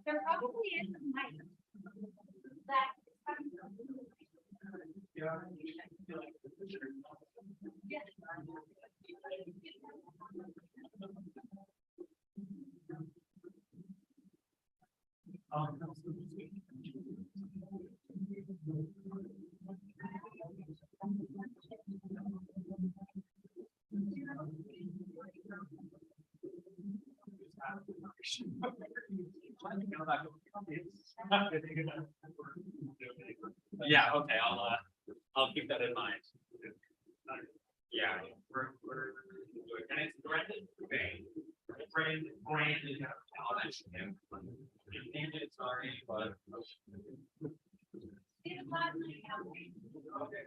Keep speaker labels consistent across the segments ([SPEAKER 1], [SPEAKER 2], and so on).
[SPEAKER 1] There probably is a mic that
[SPEAKER 2] Yeah, okay, I'll keep that in mind. Yeah, and it's directed to me. Brandon, I'll mention him. Sorry, but. Okay.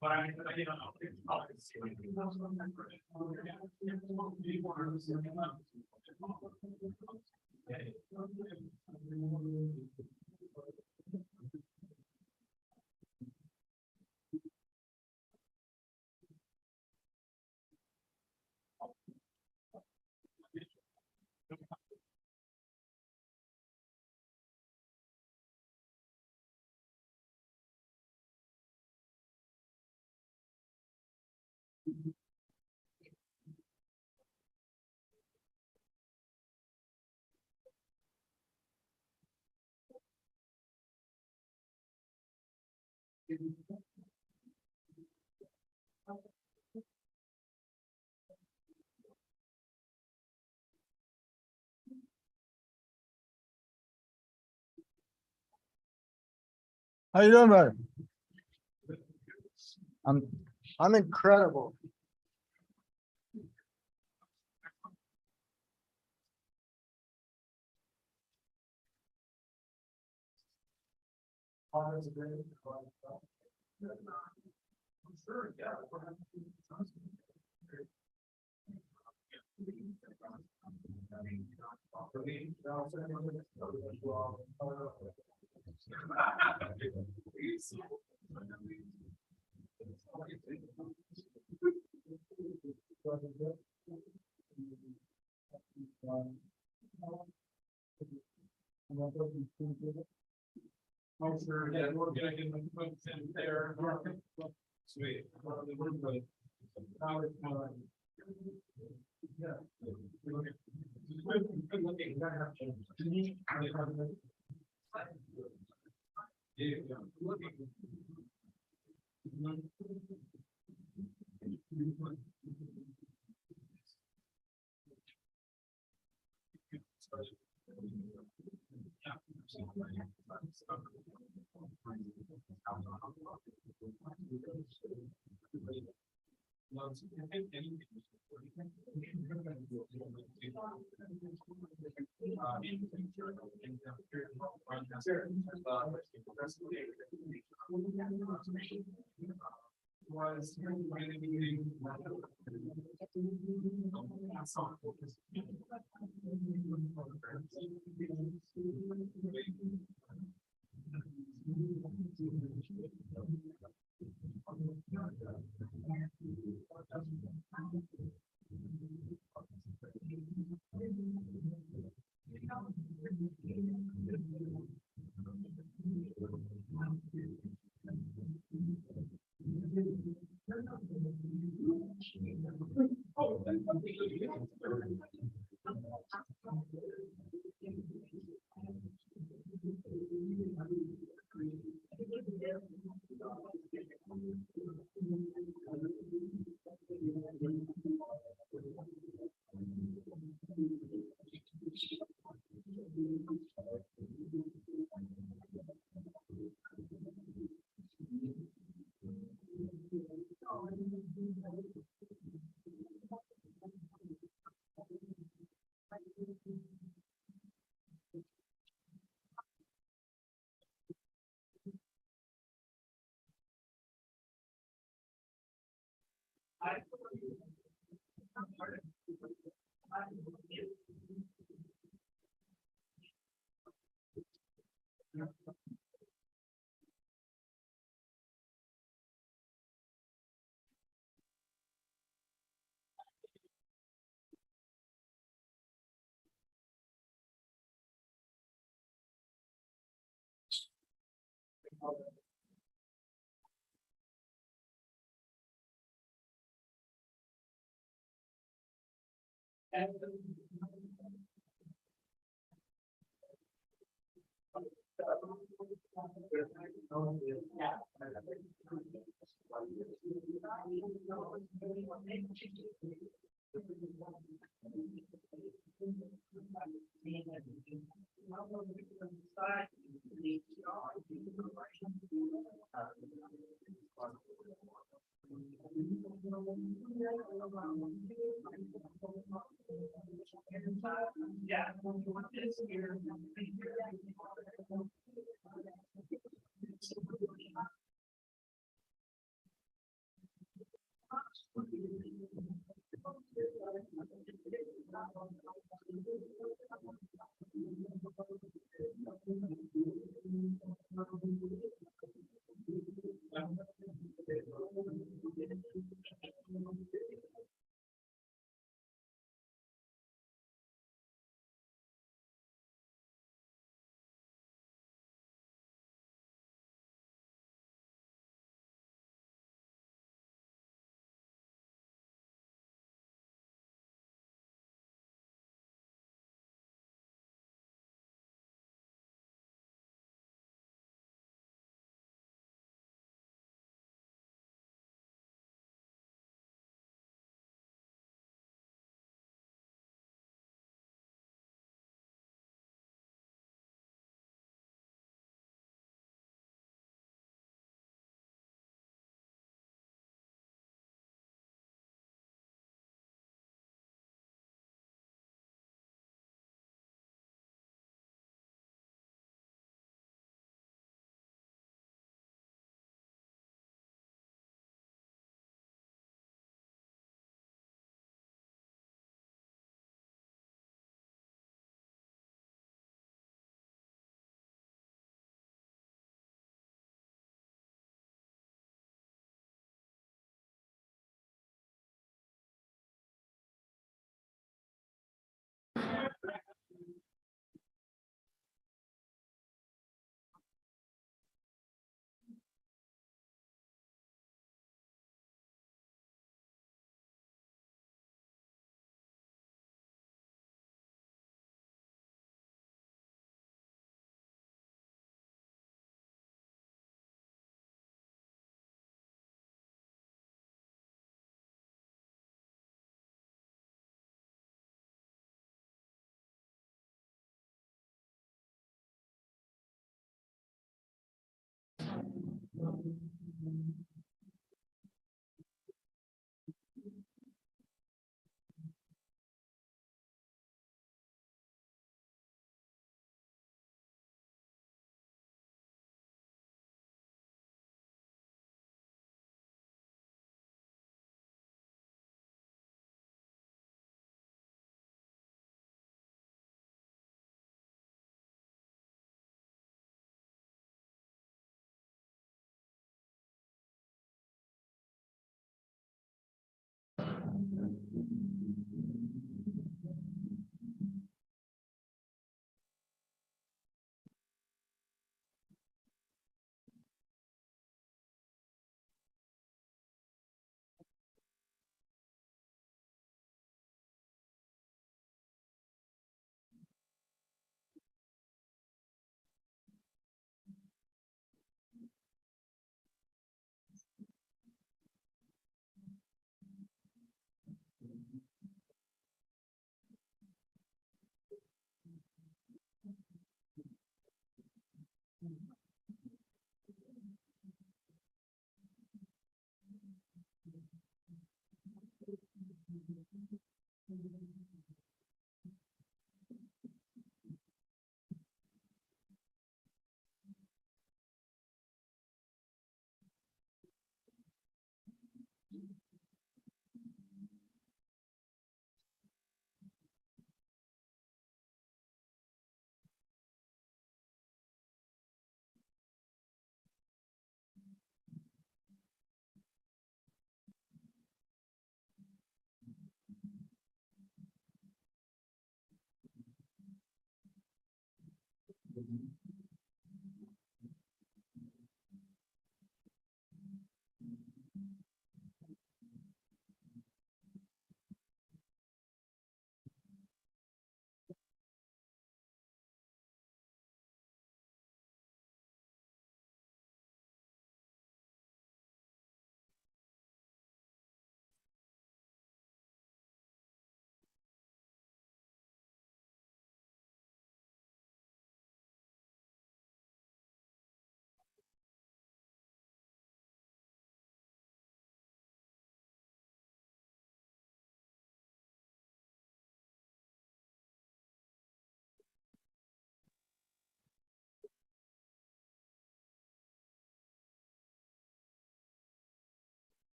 [SPEAKER 2] But I mean, you don't know. It's probably
[SPEAKER 3] How you doing, brother? I'm incredible.
[SPEAKER 2] sure, yeah. Oh, sure, yeah, we're gonna get the folks in there. Sweet. Was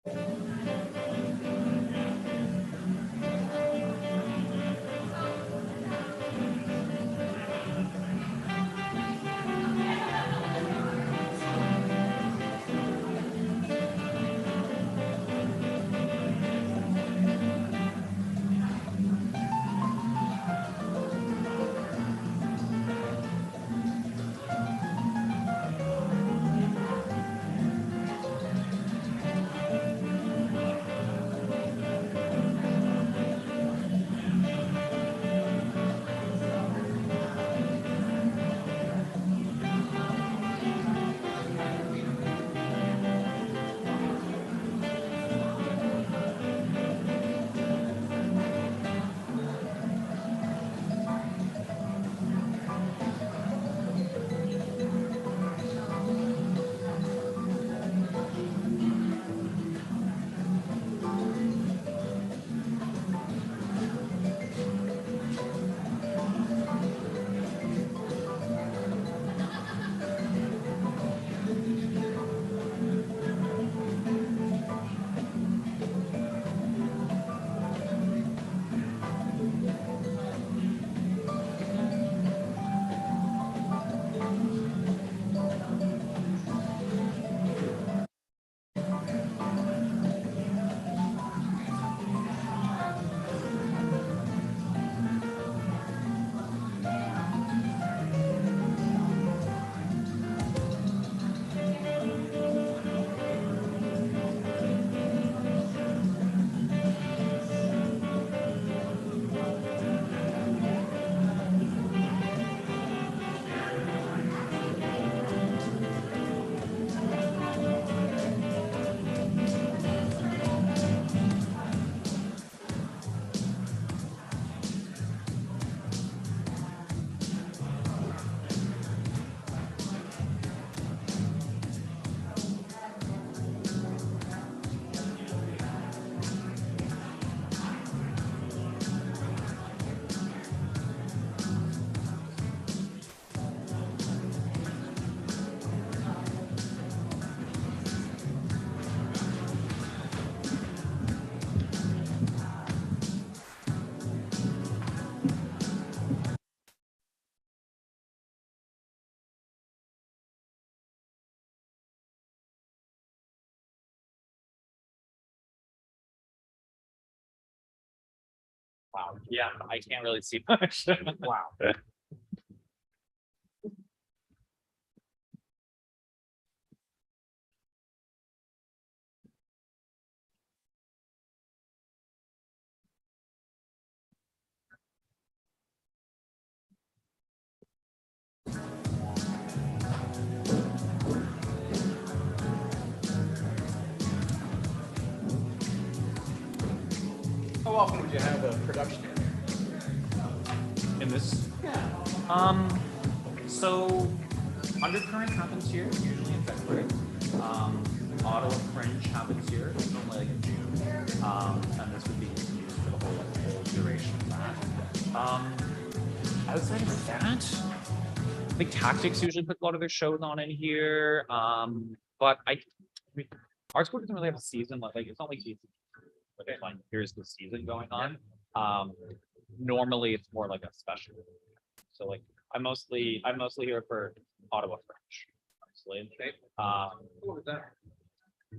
[SPEAKER 4] Wow, yeah, I can't really see much. Wow.
[SPEAKER 5] How often would you have a production
[SPEAKER 4] In this, so Undercurrent happens here, usually in February. Ottawa Fringe happens here, normally like in June. And this would be used for the whole duration of that. Outside of that, I think Tactics usually put a lot of their shows on in here. But I mean, our school doesn't really have a season, like it's not like season. But it's like here's the season going on. Normally it's more like a special. So like I'm mostly here for Ottawa French. Honestly.
[SPEAKER 5] What was that?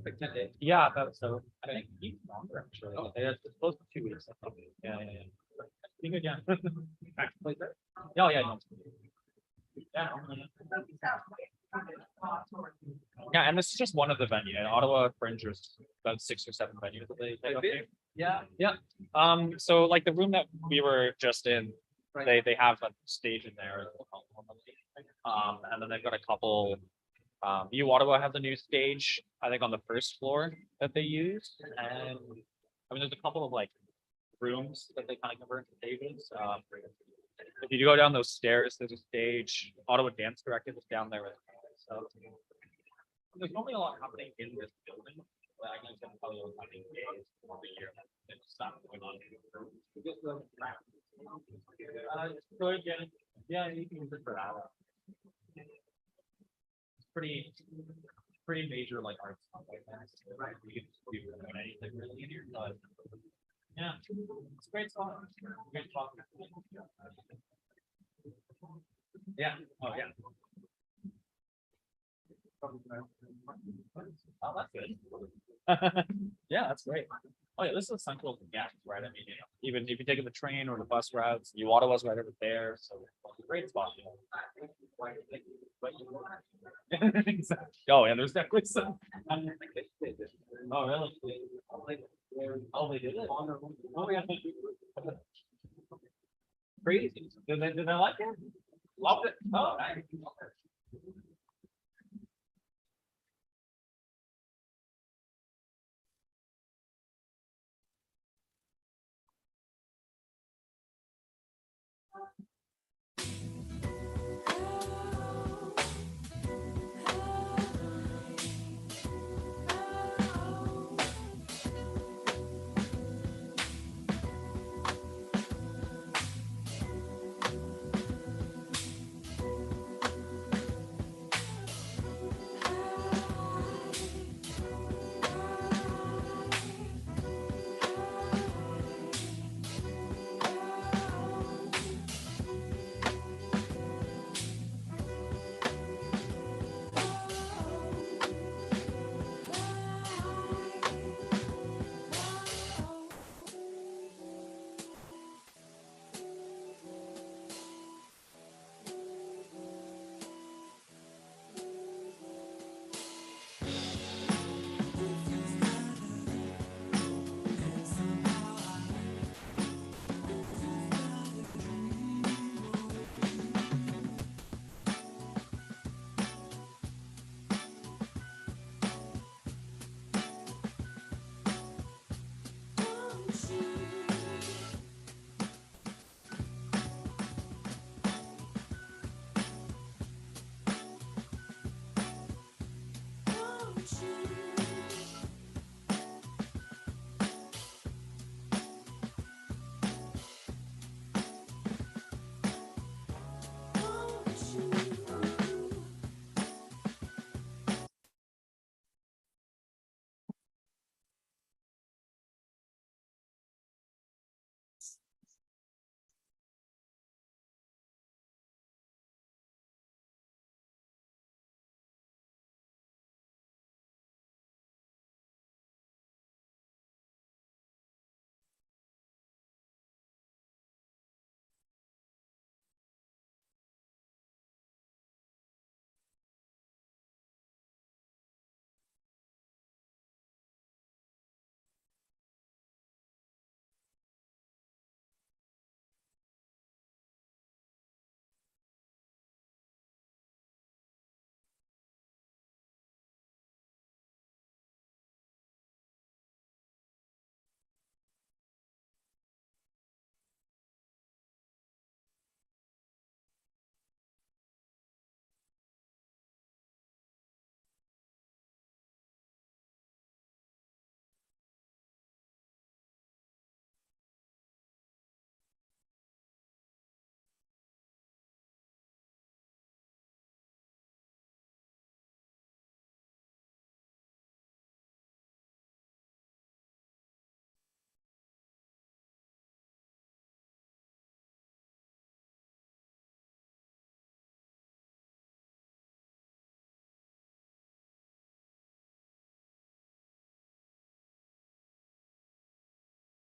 [SPEAKER 5] Like 10 days?
[SPEAKER 4] Yeah, that's so I think even longer actually. It's close to 2 weeks. I think. Yeah. Be good, yeah. Actually, yeah, yeah, no. Yeah. Yeah, and this is just one of the venues. In Ottawa Fringe, there's about 6 or 7 venues that they go to.
[SPEAKER 5] Yeah.
[SPEAKER 4] Yeah. So like the room that we were just in, they have a stage in there. And then they've got a couple. U Ottawa have the new stage, I think on the first floor that they use. And I mean there's a couple of like rooms that they kind of convert into stages. If you go down those stairs, there's a stage. Ottawa Dance Directive is down there as well. So there's normally a lot happening in this building. But I can tell you what's happening days of the year. It's stuff going on. It's good, yeah, you can use it for that. It's pretty. pretty major like art stuff like that. Right. You can do anything really in here, but yeah, it's a great spot. Great spot. Yeah. Oh yeah. Oh, that's good. Yeah, that's great. Oh yeah, this is central to Gas, right? I mean, you know, even if you're taking the train or the bus routes, New Ottawa's right over there, so great spot. Exactly. Oh, yeah, there's definitely some. Oh, really? Oh, they did it. Oh, yeah. Crazy. Did they like it? Loved it. Oh, nice.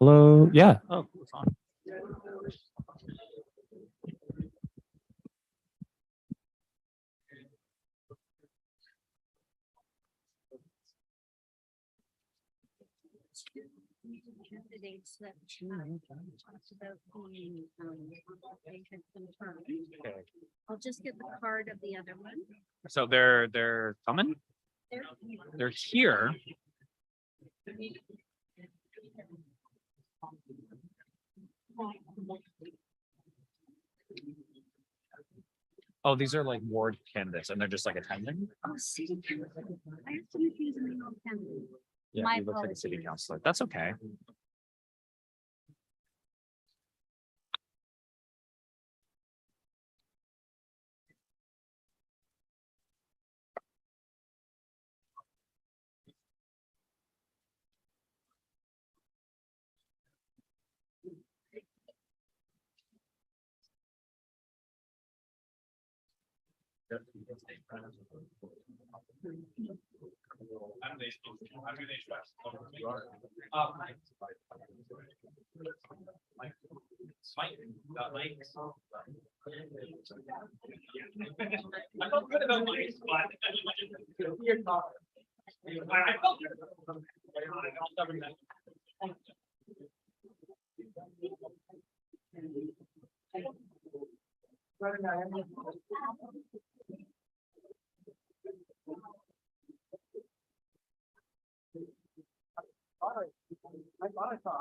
[SPEAKER 4] Hello. Yeah. Oh, it's on.
[SPEAKER 1] Candidates that talked about being patient confirmed.
[SPEAKER 4] Okay.
[SPEAKER 1] I'll just get the card of the other one.
[SPEAKER 4] So they're coming.
[SPEAKER 1] There.
[SPEAKER 4] They're here. Oh, these are like ward candidates, and they're just like attending.
[SPEAKER 1] Oh, city council. I have to use an email candidate.
[SPEAKER 4] Yeah,
[SPEAKER 1] My
[SPEAKER 4] he looks like a city
[SPEAKER 1] apologies.
[SPEAKER 4] councilor. That's okay.
[SPEAKER 2] I felt good about mice, but I felt good about them. I felt that. I thought I saw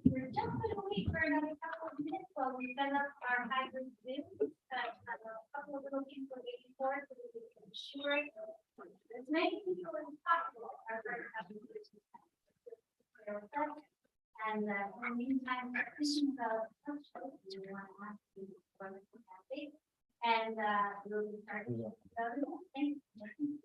[SPEAKER 1] We're just going to wait for another couple of minutes while we set up our hybrid Zoom. A couple of little things we're waiting for, so we can ensure as many people as possible are going to have. And in the meantime, questions of we want to ask you for the update. And we'll be starting. Thank you.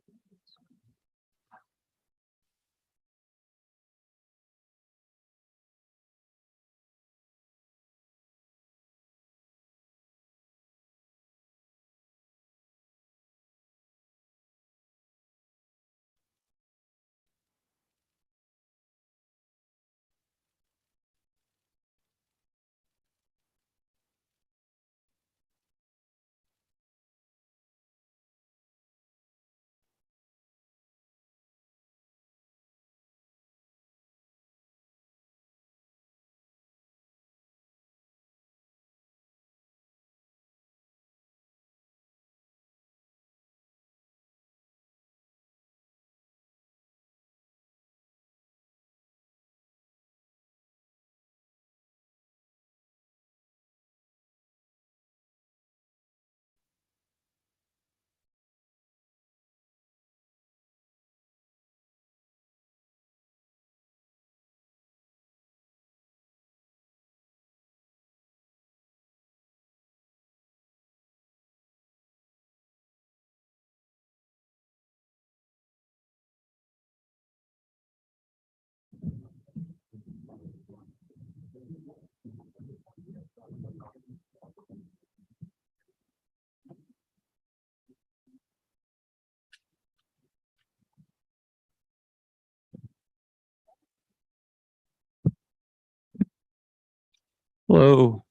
[SPEAKER 6] Hello.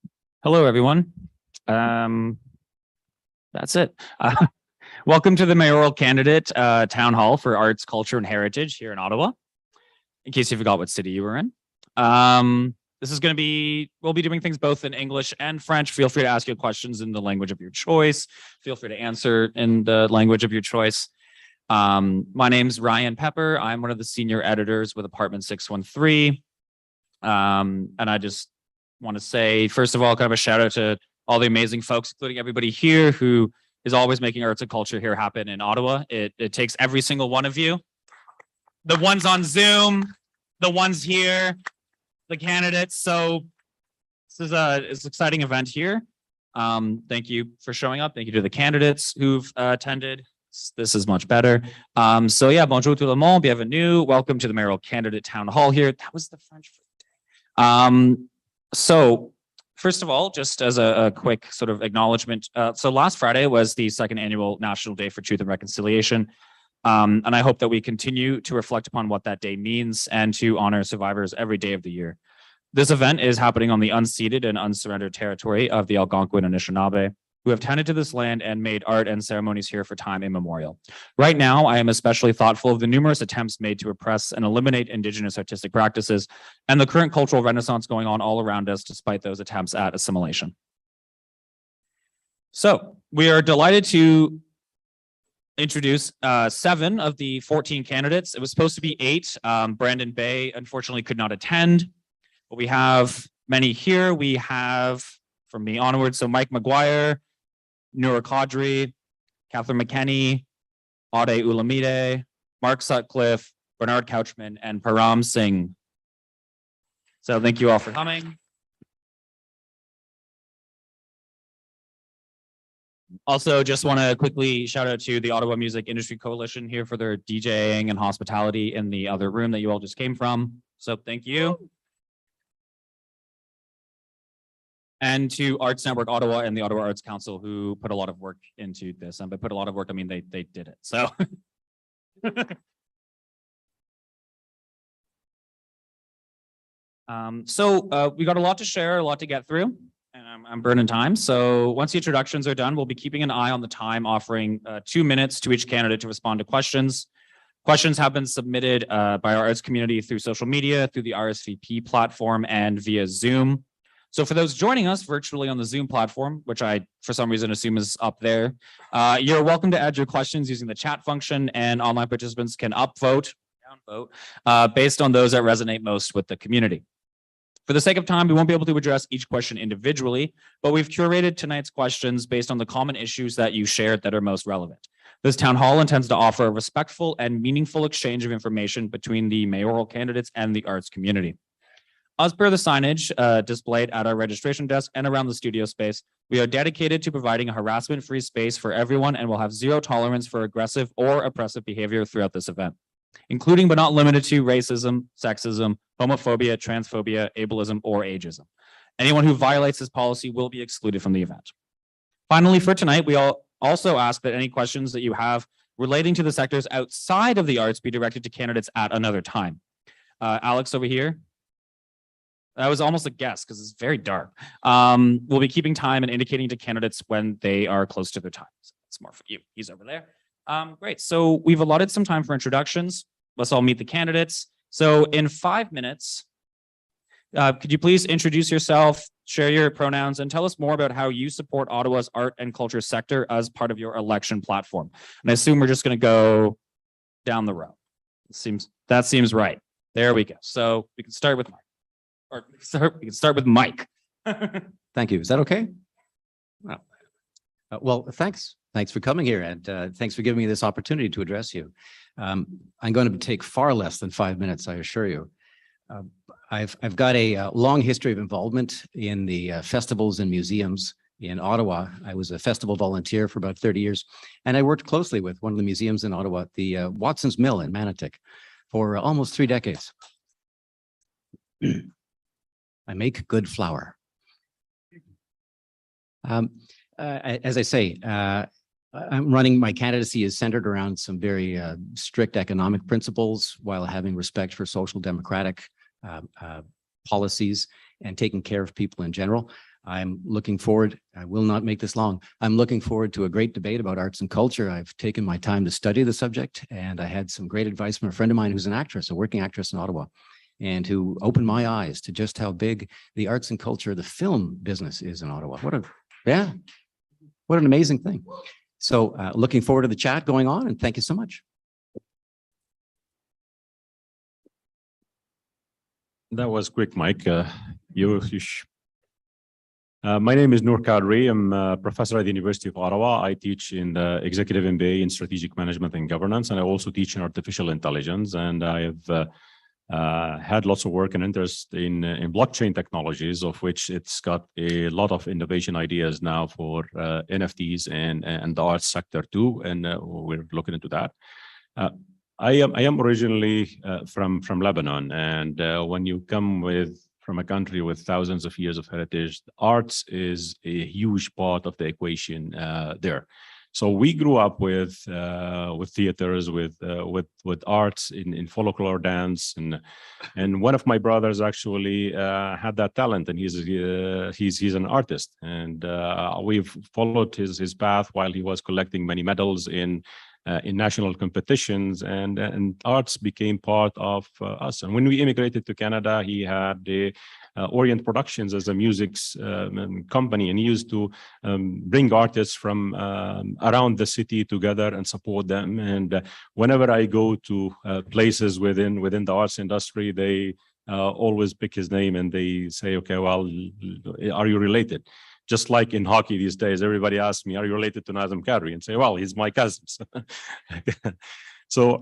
[SPEAKER 6] Hello, everyone. That's it. Welcome to the mayoral candidate town hall for arts, culture, and heritage here in Ottawa. In case you forgot what city you were in. This is going to be, we'll be doing things both in English and French. Feel free to ask your questions in the language of your choice. Feel free to answer in the language of your choice. My name's Ryan Pepper. I'm one of the senior editors with Apartment 613. And I just want to say, first of all, kind of a shout out to all the amazing folks, including everybody here who is always making arts and culture here happen in Ottawa. It takes every single one of you, the ones on Zoom, the ones here, the candidates. So this is it's an exciting event here. Thank you for showing up. Thank you to the candidates who've attended. This is much better. So yeah, bonjour tout le monde, bienvenue. Welcome to the mayoral candidate town hall here. That was the French for the day. So first of all, just as a quick sort of acknowledgement. So last Friday was the second annual National Day for Truth and Reconciliation. And I hope that we continue to reflect upon what that day means and to honor survivors every day of the year. This event is happening on the unceded and unsurrendered territory of the Algonquin and Anishinaabe, who have tended to this land and made art and ceremonies here for time immemorial. Right now, I am especially thoughtful of the numerous attempts made to oppress and eliminate Indigenous artistic practices and the current cultural renaissance going on all around us, despite those attempts at assimilation. So we are delighted to introduce 7 of the 14 candidates. It was supposed to be 8. Brandon Bay unfortunately could not attend, but we have many here. We have from me onward, so Mike McGuire, Noura Qadri, Catherine McKenney, Ade Ulamide, Mark Sutcliffe, Bernard Couchman, and Param Singh. So thank you all for coming. Also, just want to quickly shout out to the Ottawa Music Industry Coalition here for their DJing and hospitality in the other room that you all just came from. So thank you. And to Arts Network Ottawa and the Ottawa Arts Council, who put a lot of work into this. And by put a lot of work, I mean they did it. So we got a lot to share, a lot to get through, and I'm burning time. So once the introductions are done, we'll be keeping an eye on the time, offering 2 minutes to each candidate to respond to questions. Questions have been submitted by our arts community through social media, through the RSVP platform, and via Zoom. So for those joining us virtually on the Zoom platform, which I, for some reason, assume is up there, you're welcome to add your questions using the chat function, and online participants can upvote, downvote, based on those that resonate most with the community. For the sake of time, we won't be able to address each question individually, but we've curated tonight's questions based on the common issues that you shared that are most relevant. This town hall intends to offer a respectful and meaningful exchange of information between the mayoral candidates and the arts community. As per the signage displayed at our registration desk and around the studio space, we are dedicated to providing a harassment-free space for everyone and will have zero tolerance for aggressive or oppressive behavior throughout this event, including but not limited to racism, sexism, homophobia, transphobia, ableism, or ageism. Anyone who violates this policy will be excluded from the event. Finally, for tonight, we also ask that any questions that you have relating to the sectors outside of the arts be directed to candidates at another time. Alex over here. That was almost a guess because it's very dark. We'll be keeping time and indicating to candidates when they are close to their time. So it's more for you. He's over there. Great. So we've allotted some time for introductions. Let's all meet the candidates. So in 5 minutes, could you please introduce yourself, share your pronouns, and tell us more about how you support Ottawa's art and culture sector as part of your election platform? And I assume we're just going to go down the row. That seems right. There we go. So we can start with Mike. Or we can start with Mike.
[SPEAKER 7] Thank you. Is that okay? Well, thanks. Thanks for coming here, and thanks for giving me this opportunity to address you. I'm going to take far less than 5 minutes, I assure you. I've got a long history of involvement in the festivals and museums in Ottawa. I was a festival volunteer for about 30 years, and I worked closely with one of the museums in Ottawa, the Watson's Mill in Manotick, for almost 3 decades. I make good flour. As I say, I'm running, my candidacy is centered around some very strict economic principles while having respect for social democratic policies and taking care of people in general. I'm looking forward, I will not make this long, I'm looking forward to a great debate about arts and culture. I've taken my time to study the subject, and I had some great advice from a friend of mine who's an actress, a working actress in Ottawa, and who opened my eyes to just how big the arts and culture, the film business is in Ottawa. What an amazing thing. So looking forward to the chat going on, and thank you so much.
[SPEAKER 8] That was quick, Mike. My name is Noor Kadri. I'm a professor at the University of Ottawa. I teach in the Executive MBA in Strategic Management and Governance, and I also teach in Artificial Intelligence. And I have had lots of work and interest in blockchain technologies, of which it's got a lot of innovation ideas now for NFTs and the arts sector too. And we're looking into that. I am originally from Lebanon, and when you come from a country with thousands of years of heritage, arts is a huge part of the equation there. So we grew up with theaters, with arts in folklore dance, and one of my brothers actually had that talent, and he's an artist, and we've followed his path while he was collecting many medals in national competitions, and arts became part of us. And when we immigrated to Canada, he had the Orient Productions as a music company, and he used to bring artists from around the city together and support them. And whenever I go to places within the arts industry, they always pick his name and they say, okay, well, are you related? Just like in hockey these days, everybody asks me, are you related to Nazem Kadri? And say, well, he's my cousin. So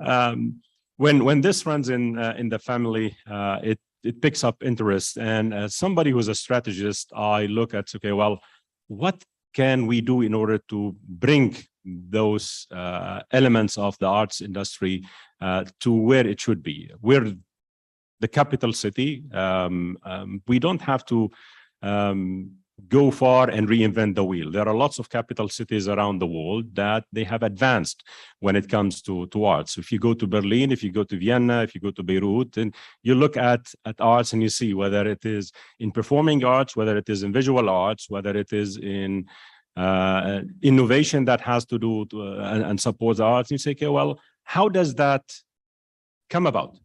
[SPEAKER 8] when this runs in the family, it picks up interest. And as somebody who's a strategist, I look at, okay, well, what can we do in order to bring those elements of the arts industry to where it should be? We're the capital city. We don't have to go far and reinvent the wheel. There are lots of capital cities around the world that they have advanced when it comes to arts. If you go to Berlin, if you go to Vienna, if you go to Beirut, and you look at arts and you see whether it is in performing arts, whether it is in visual arts, whether it is in innovation that has to do and supports arts, and you say, okay, well, how does that come about?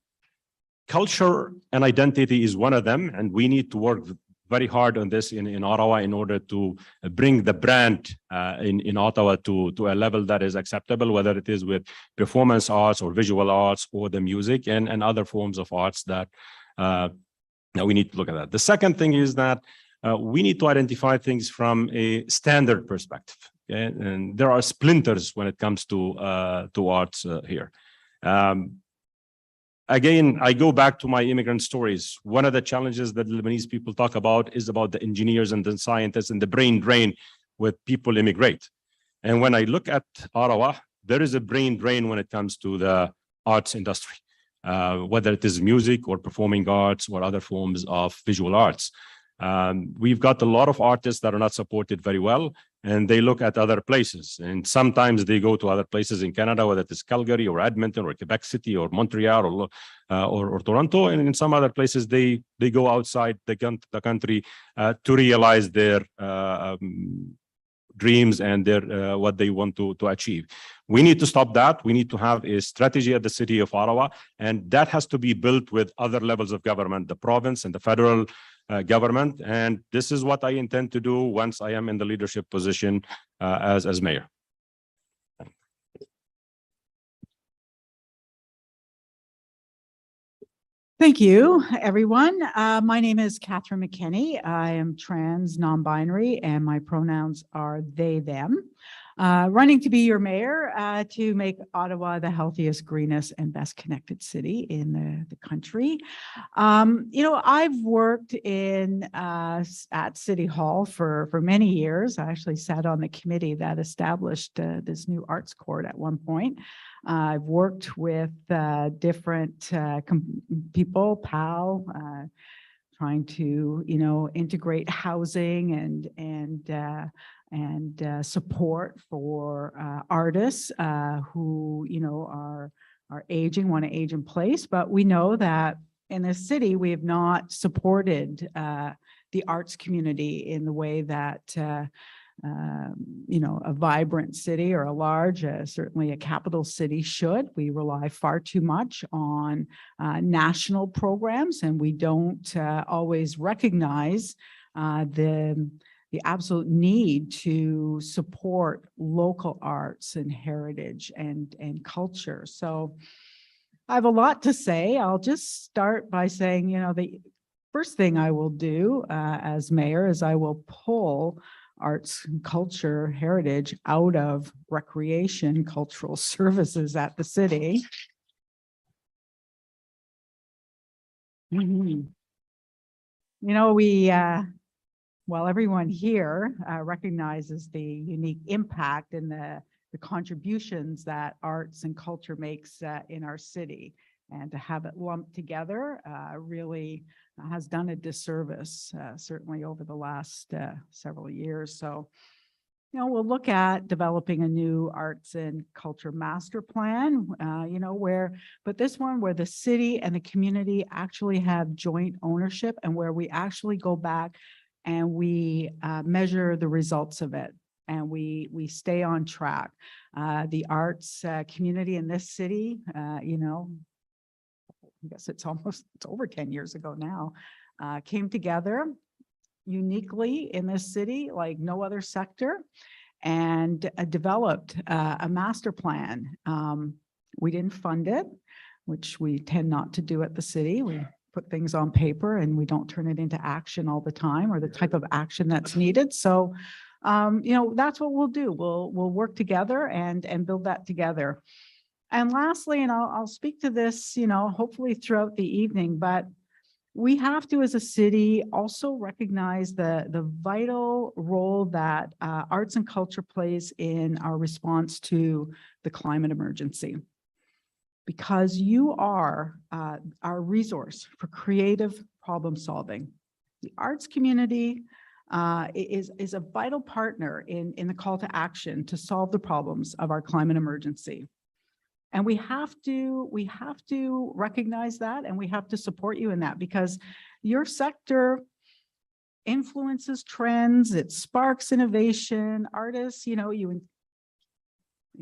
[SPEAKER 8] Culture and identity is one of them, and we need to work very hard on this in Ottawa in order to bring the brand in Ottawa to a level that is acceptable, whether it is with performance arts or visual arts or the music and other forms of arts that we need to look at that. The second thing is that we need to identify things from a standard perspective. Okay? And there are splinters when it comes to arts here. Again, I go back to my immigrant stories. One of the challenges that Lebanese people talk about is about the engineers and the scientists and the brain drain when people immigrate. And when I look at Ottawa, there is a brain drain when it comes to the arts industry, whether it is music or performing arts or other forms of visual arts. We've got a lot of artists that are not supported very well, and they look at other places. And sometimes they go to other places in Canada, whether it is Calgary or Edmonton or Quebec City or Montreal or Toronto. And in some other places, they go outside the country to realize their dreams and their what they want to achieve. We need to stop that. We need to have a strategy at the city of Ottawa, and that has to be built with other levels of government, the province and the federal government. And this is what I intend to do once I am in the leadership position as mayor.
[SPEAKER 9] Thank you, everyone. My name is Catherine McKinney. I am trans, non-binary, and my pronouns are they, them. Running to be your mayor to make Ottawa the healthiest, greenest, and best connected city in the country. You know, I've worked at City Hall for many years. I actually sat on the committee that established this new arts court at one point. I've worked with different people, PAL, trying to, you know, integrate housing and support for artists who, you know, are aging, want to age in place. But we know that in this city, we have not supported the arts community in the way that you know, a vibrant city or a large, certainly a capital city should. We rely far too much on national programs, and we don't always recognize the absolute need to support local arts and heritage and culture. So I have a lot to say. I'll just start by saying, you know, first thing I will do as mayor is I will pull arts and culture heritage out of recreation cultural services at the city. You know, well, everyone here recognizes the unique impact and the contributions that arts and culture makes in our city. And to have it lumped together really has done a disservice, certainly over the last several years. So, you know, we'll look at developing a new arts and culture master plan, you know, but this one where the city and the community actually have joint ownership and where we actually go back and we measure the results of it and we stay on track. The arts community in this city, you know, I guess it's over 10 years ago now, came together uniquely in this city like no other sector and developed a master plan. We didn't fund it, which we tend not to do at the city. We put things on paper and we don't turn it into action all the time or the type of action that's needed. So, you know, that's what we'll do. We'll work together and build that together. And lastly, and I'll speak to this, you know, hopefully throughout the evening, but we have to, as a city, also recognize the vital role that arts and culture plays in our response to the climate emergency. Because you are our resource for creative problem solving. The arts community is a vital partner in the call to action to solve the problems of our climate emergency. And we have to recognize that and we have to support you in that because your sector influences trends, it sparks innovation, artists, you know, you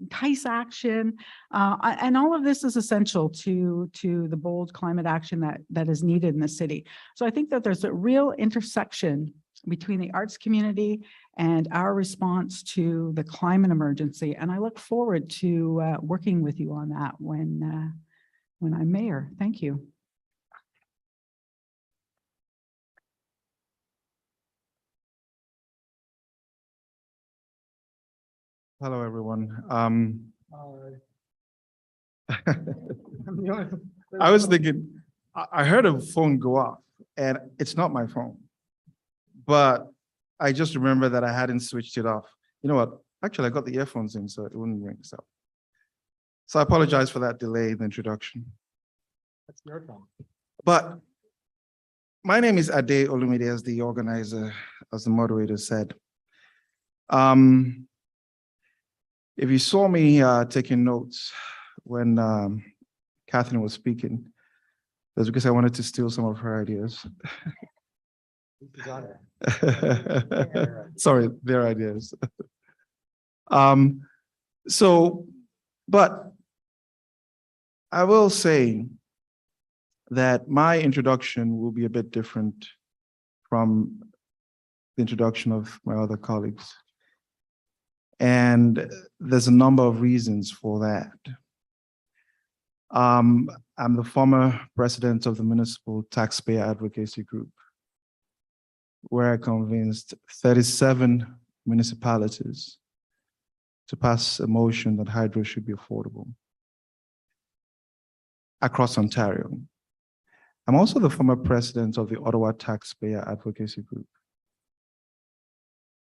[SPEAKER 9] entice action, and all of this is essential to the bold climate action that is needed in the city. So I think that there's a real intersection between the arts community and our response to the climate emergency. And I look forward to working with you on that when I'm mayor. Thank you.
[SPEAKER 3] Hello, everyone. I was thinking, I heard a phone go off and it's not my phone, but I just remember that I hadn't switched it off. You know what? Actually, I got the earphones in, so it wouldn't ring. So I apologize for that delay in the introduction.
[SPEAKER 2] That's your phone.
[SPEAKER 3] But my name is Ade Olumide, as the organizer, as the moderator said. If you saw me taking notes when Catherine was speaking, that's because I wanted to steal some of her ideas. Sorry, their ideas. But I will say that my introduction will be a bit different from the introduction of my other colleagues. And there's a number of reasons for that. I'm the former president of the Municipal Taxpayer Advocacy Group, where I convinced 37 municipalities to pass a motion that hydro should be affordable across Ontario. I'm also the former president of the Ottawa Taxpayer Advocacy Group,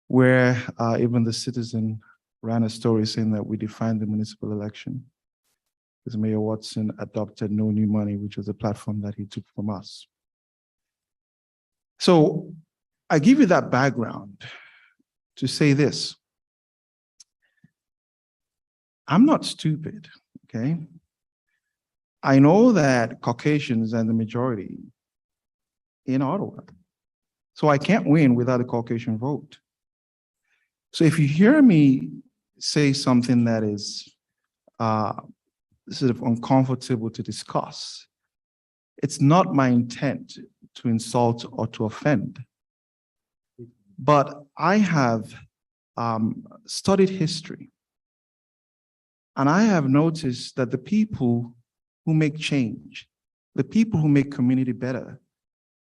[SPEAKER 3] where even the Citizen ran a story saying that we defined the municipal election because Mayor Watson adopted No New Money, which was a platform that he took from us. So I give you that background to say this. I'm not stupid, okay? I know that Caucasians are the majority in Ottawa. So I can't win without a Caucasian vote. So if you hear me say something that is sort of uncomfortable to discuss, it's not my intent to insult or to offend. But I have studied history, and I have noticed that the people who make change, the people who make community better,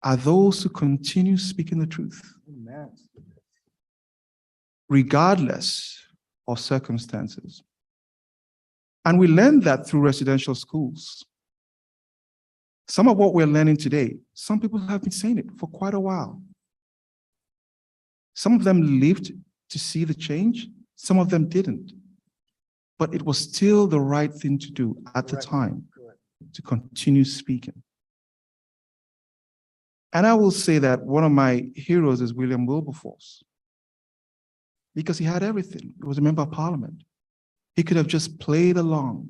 [SPEAKER 3] are those who continue speaking the truth, regardless of circumstances. And we learn that through residential schools. Some of what we're learning today, some people have been saying it for quite a while. Some of them lived to see the change, some of them didn't. But it was still the right thing to do at the time, to continue speaking. And I will say that one of my heroes is William Wilberforce, because he had everything. He was a member of parliament. He could have just played along,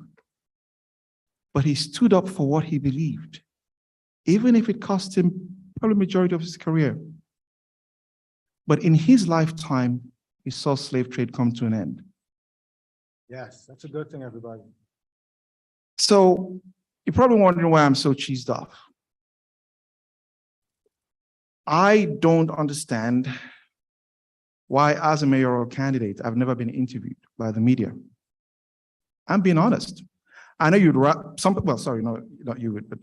[SPEAKER 3] but he stood up for what he believed, even if it cost him probably the majority of his career. But in his lifetime, he saw slave trade come to an end.
[SPEAKER 10] Yes, that's a good thing, everybody.
[SPEAKER 3] So you're probably wondering why I'm so cheesed off. I don't understand why, as a mayoral candidate, I've never been interviewed by the media. I'm being honest. I know you'd well, sorry, no, not you would, but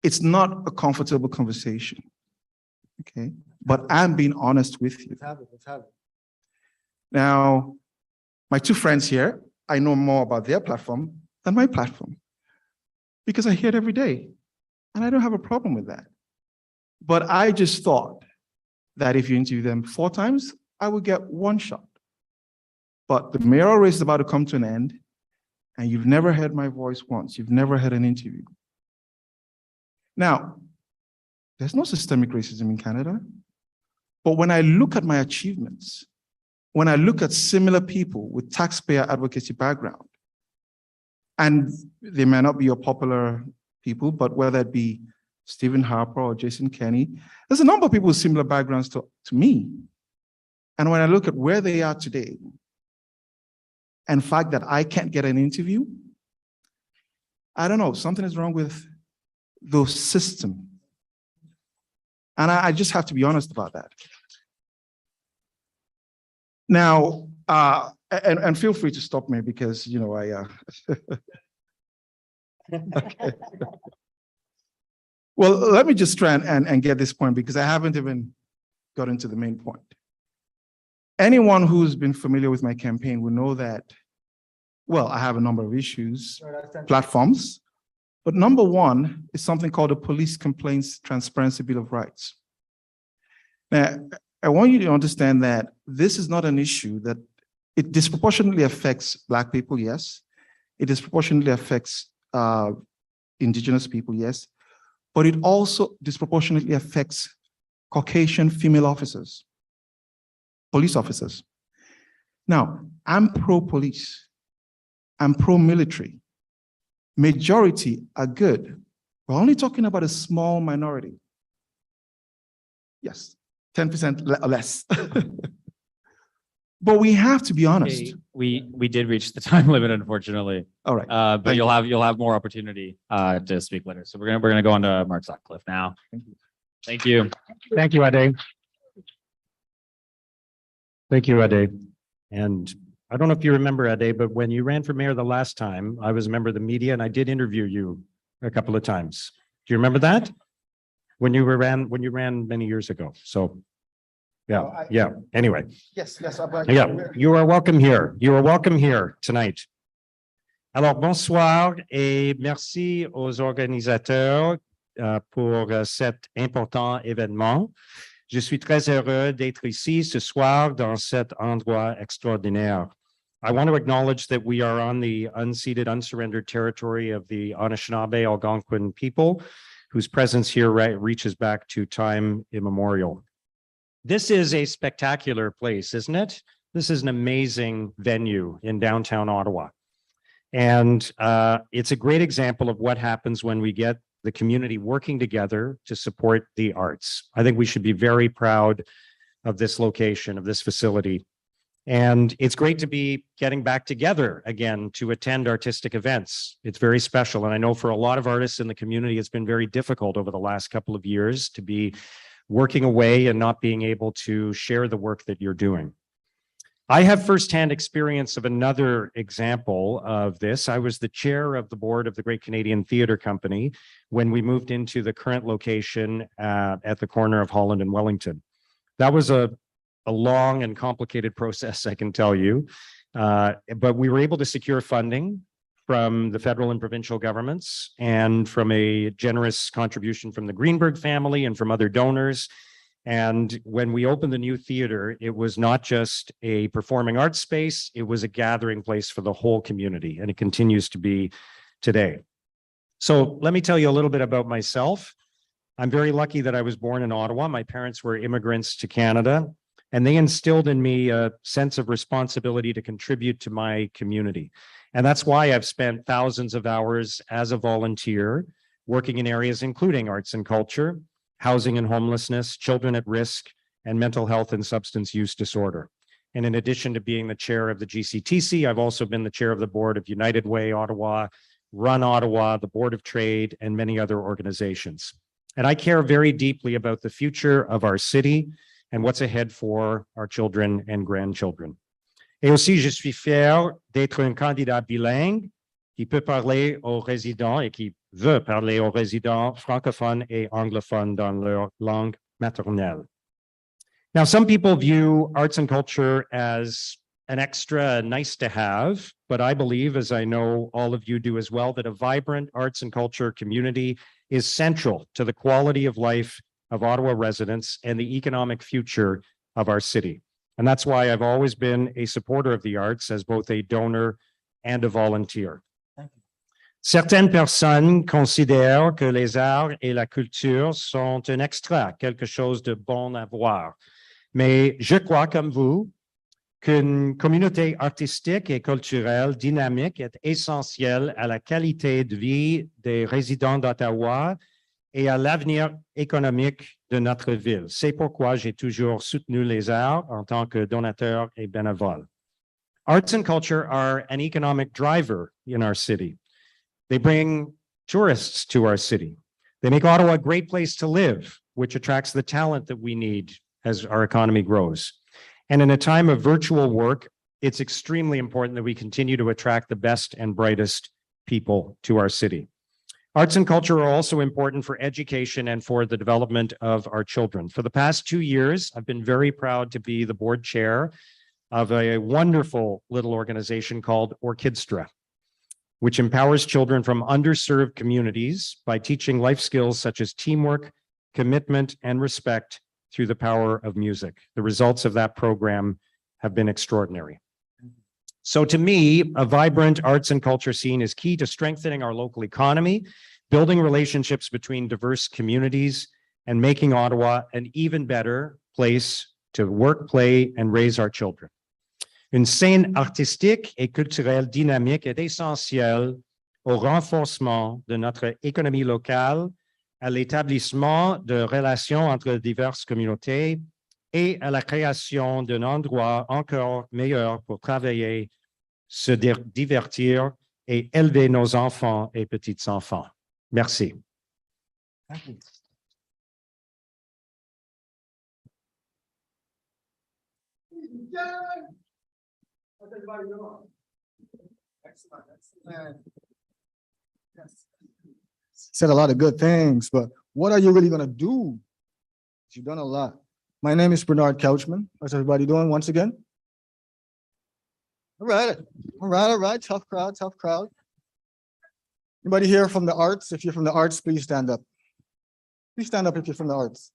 [SPEAKER 3] it's not a comfortable conversation. Okay, but I'm being honest with you.
[SPEAKER 10] Let's have it, let's have it.
[SPEAKER 3] Now, my two friends here, I know more about their platform than my platform, because I hear it every day, and I don't have a problem with that. But I just thought that if you interview them 4 times, I would get 1 shot. But the mayoral race is about to come to an end, and you've never heard my voice once. You've never had an interview. Now, there's no systemic racism in Canada, but when I look at my achievements, when I look at similar people with taxpayer advocacy background, and they may not be your popular people, but whether it be Stephen Harper or Jason Kenney, there's a number of people with similar backgrounds to me. And when I look at where they are today, and the fact that I can't get an interview, I don't know, something is wrong with the system. And I just have to be honest about that. Now, and feel free to stop me because, you know, okay. Well, let me just try and get this point because I haven't even gotten to the main point. Anyone who's been familiar with my campaign will know that, well, I have a number of issues, platforms, but number one is something called the Police Complaints Transparency Bill of Rights. Now, I want you to understand that this is not an issue that it disproportionately affects Black people, yes. It disproportionately affects Indigenous people, yes. But it also disproportionately affects Caucasian female officers, police officers. Now, I'm pro-police, I'm pro-military. Majority are good. We're only talking about a small minority. Yes, 10% or less. But we have to be honest.
[SPEAKER 6] Okay, we did reach the time limit, unfortunately.
[SPEAKER 3] All right.
[SPEAKER 6] But you'll have more opportunity to speak later. So we're gonna go on to Mark Sutcliffe now. Thank you.
[SPEAKER 11] Thank you, Ade. Thank you, Ade. And I don't know if you remember, Ade, but when you ran for mayor the last time, I was a member of the media and I did interview you a couple of times. Do you remember that? When you ran many years ago. So yeah. Anyway.
[SPEAKER 3] Yes.
[SPEAKER 11] Yeah, you are welcome here. You are welcome here tonight. Alors, bonsoir et merci aux organisateurs pour cet important événement. Je suis très heureux d'être ici ce soir dans cet endroit extraordinaire. I want to acknowledge that we are on the unceded, unsurrendered territory of the Anishinaabe Algonquin people, whose presence here reaches back to time immemorial. This is a spectacular place, isn't it? This is an amazing venue in downtown Ottawa. And it's a great example of what happens when we get the community working together to support the arts. I think we should be very proud of this location, of this facility. And it's great to be getting back together again to attend artistic events. It's very special. And I know for a lot of artists in the community, it's been very difficult over the last couple of years to be working away and not being able to share the work that you're doing. I have firsthand experience of another example of this. I was the chair of the board of the Great Canadian Theatre Company when we moved into the current location at the corner of Holland and Wellington. That was a long and complicated process, I can tell you. But we were able to secure funding from the federal and provincial governments and from a generous contribution from the Greenberg family and from other donors. And when we opened the new theater, it was not just a performing arts space, it was a gathering place for the whole community, and it continues to be today. So let me tell you a little bit about myself. I'm very lucky that I was born in Ottawa. My parents were immigrants to Canada, and they instilled in me a sense of responsibility to contribute to my community. And that's why I've spent thousands of hours as a volunteer working in areas including arts and culture, housing and homelessness, children at risk, and mental health and substance use disorder. And in addition to being the chair of the GCTC, I've also been the chair of the board of United Way Ottawa, Run Ottawa, the Board of Trade, and many other organizations. And I care very deeply about the future of our city and what's ahead for our children and grandchildren. Et aussi, je suis fier d'être un candidat bilingue qui peut parler aux résidents et qui veut parler aux résidents francophones et anglophones dans leur langue maternelle. Now, some people view arts and culture as an extra nice to have, but I believe, as I know all of you do as well, that a vibrant arts and culture community is central to the quality of life of Ottawa residents and the economic future of our city. And that's why I've always been a supporter of the arts as both a donor and a volunteer. Certaines personnes considèrent que les arts et la culture sont un extra, quelque chose de bon à voir. Mais je crois, comme vous, qu'une communauté artistique et culturelle dynamique est essentielle à la qualité de vie des résidents d'Ottawa et à l'avenir économique de notre ville. C'est pourquoi j'ai toujours soutenu les arts en tant que donateur et bénévole. Arts and culture are an economic driver in our city. They bring tourists to our city. They make Ottawa a great place to live, which attracts the talent that we need as our economy grows. And in a time of virtual work, it's extremely important that we continue to attract the best and brightest people to our city. Arts and culture are also important for education and for the development of our children. For the past 2 years, I've been very proud to be the board chair of a wonderful little organization called Orchidra, which empowers children from underserved communities by teaching life skills such as teamwork, commitment, and respect through the power of music. The results of that program have been extraordinary. So to me, a vibrant arts and culture scene is key to strengthening our local economy, building relationships between diverse communities, and making Ottawa an even better place to work, play, and raise our children. Une scène artistique et culturelle dynamique est essentielle au renforcement de notre économie locale, à l'établissement de relations entre diverses communautés et à la création d'un endroit encore meilleur pour travailler, se divertir et élever nos enfants et petits-enfants. Merci.
[SPEAKER 10] Thank you. How's everybody doing? Excellent, excellent. Yes. Said a lot of good things, but what are you really gonna do? You've done a lot. My name is Bernard Couchman. How's everybody doing once again? All right, all right, all right. Tough crowd, tough crowd. Anybody here from the arts? If you're from the arts, please stand up. Please stand up if you're from the arts.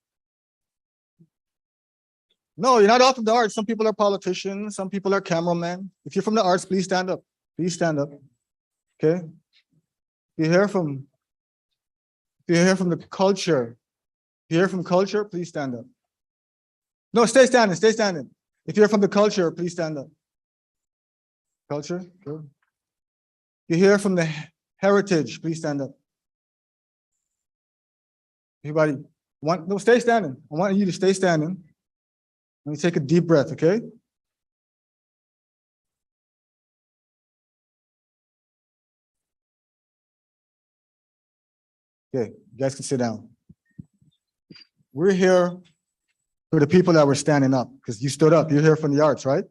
[SPEAKER 10] No, you're not all from the arts. Some people are politicians, some people are cameramen. If you're from the arts, please stand up. Please stand up. Okay? If you're here from the culture, if you're here from culture, please stand up. No, stay standing, stay standing. If you're from the culture, please stand up. Culture, good. If you're here from the heritage, please stand up. Everybody, no, stay standing. I want you to stay standing. Let me take a deep breath, okay? Okay, you guys can sit down. We're here for the people that were standing up, because you stood up. You're here from the arts, right?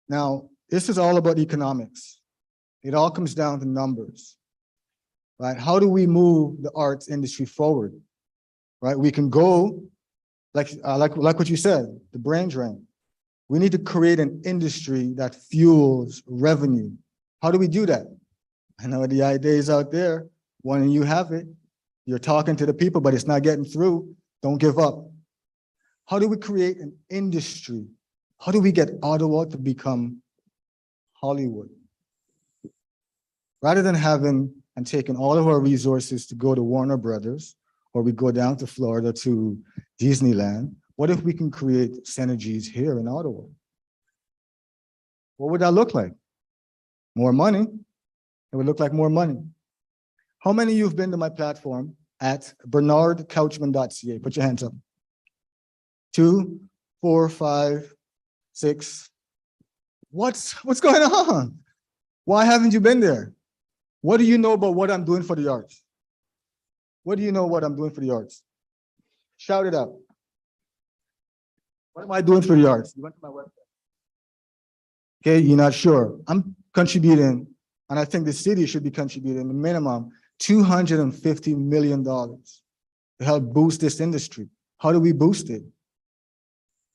[SPEAKER 10] Now, this is all about economics. It all comes down to numbers, right? How do we move the arts industry forward, right? We can go, like what you said, the brain drain. We need to create an industry that fuels revenue. How do we do that? I know the ideas out there. When you have it, you're talking to the people, but it's not getting through. Don't give up. How do we create an industry? How do we get Ottawa to become Hollywood? Rather than having and taking all of our resources to go to Warner Brothers, or we go down to Florida to Disneyland, what if we can create synergies here in Ottawa? What would that look like? More money. It would look like more money. How many of you have been to my platform at bernardcouchman.ca? Put your hands up. 2, 4, 5, 6. What's going on? Why haven't you been there? What do you know about what I'm doing for the arts? What do you know what I'm doing for the arts? Shout it out. What am I doing for the arts? You went to my website. Okay, you're not sure. I'm contributing, and I think the city should be contributing a minimum $250 million to help boost this industry. How do we boost it?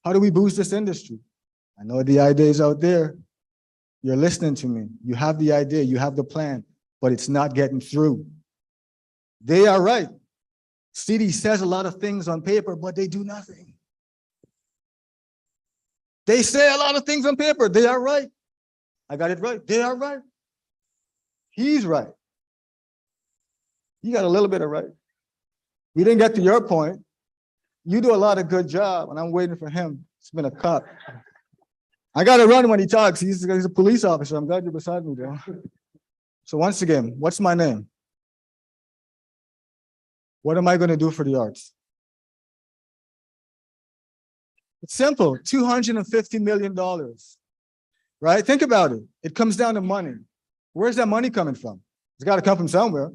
[SPEAKER 10] How do we boost this industry? I know the idea is out there. You're listening to me. You have the idea, you have the plan, but it's not getting through. They are right. City says a lot of things on paper, but they do nothing. They say a lot of things on paper. They are right. I got it right. They are right. He's right. You got a little bit of right. We didn't get to your point. You do a lot of good job, and I'm waiting for him. It's been a cop. I got to run when he talks. He's a police officer. I'm glad you're beside me, though. So once again, what's my name? What am I going to do for the arts? It's simple, $250 million, right? Think about it. It comes down to money. Where's that money coming from? It's got to come from somewhere.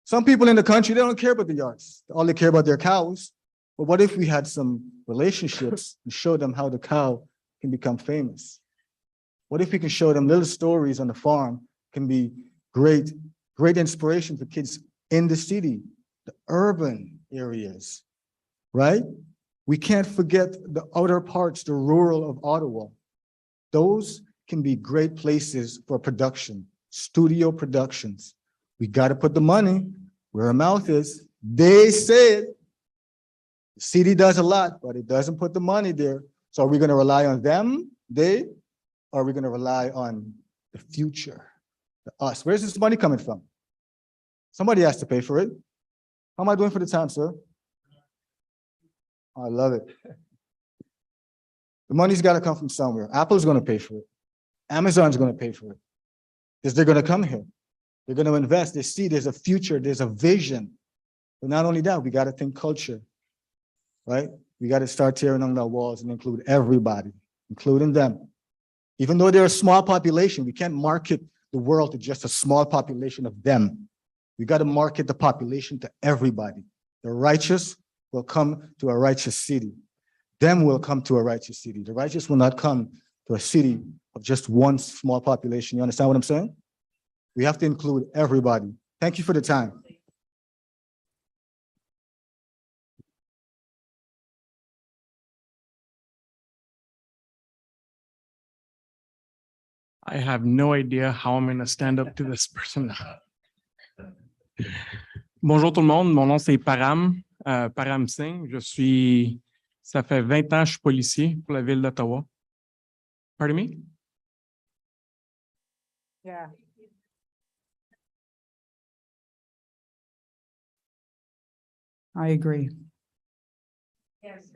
[SPEAKER 10] Some people in the country, they don't care about the arts. All they care about their cows. But what if we had some relationships and show them how the cow can become famous? What if we can show them little stories on the farm can be great inspiration for kids in the city, the urban areas, right? We can't forget the outer parts, the rural of Ottawa. Those can be great places for production, studio productions. We got to put the money where our mouth is. They say it. The city does a lot, but it doesn't put the money there. So are we going to rely on them, or are we going to rely on the future, us? Where's this money coming from? Somebody has to pay for it. How am I doing for the town, sir? I love it. The money's got to come from somewhere. Apple's going to pay for it. Amazon's going to pay for it. Because they're going to come here. They're going to invest. They see there's a future, there's a vision. But not only that, we got to think culture, right? We got to start tearing down the walls and include everybody, including them. Even though they're a small population, we can't market the world to just a small population of them. We got to market the population to everybody. The righteous will come to a righteous city. Them will come to a righteous city. The righteous will not come to a city of just one small population. You understand what I'm saying? We have to include everybody. Thank you for the time.
[SPEAKER 2] I have no idea how I'm going to stand up to this person. Bonjour tout le monde, mon nom c'est Param, Param Singh. Ça fait 20 ans que je suis policier pour la ville d'Ottawa. Pardon me?
[SPEAKER 9] Yeah. I agree.
[SPEAKER 1] Yes.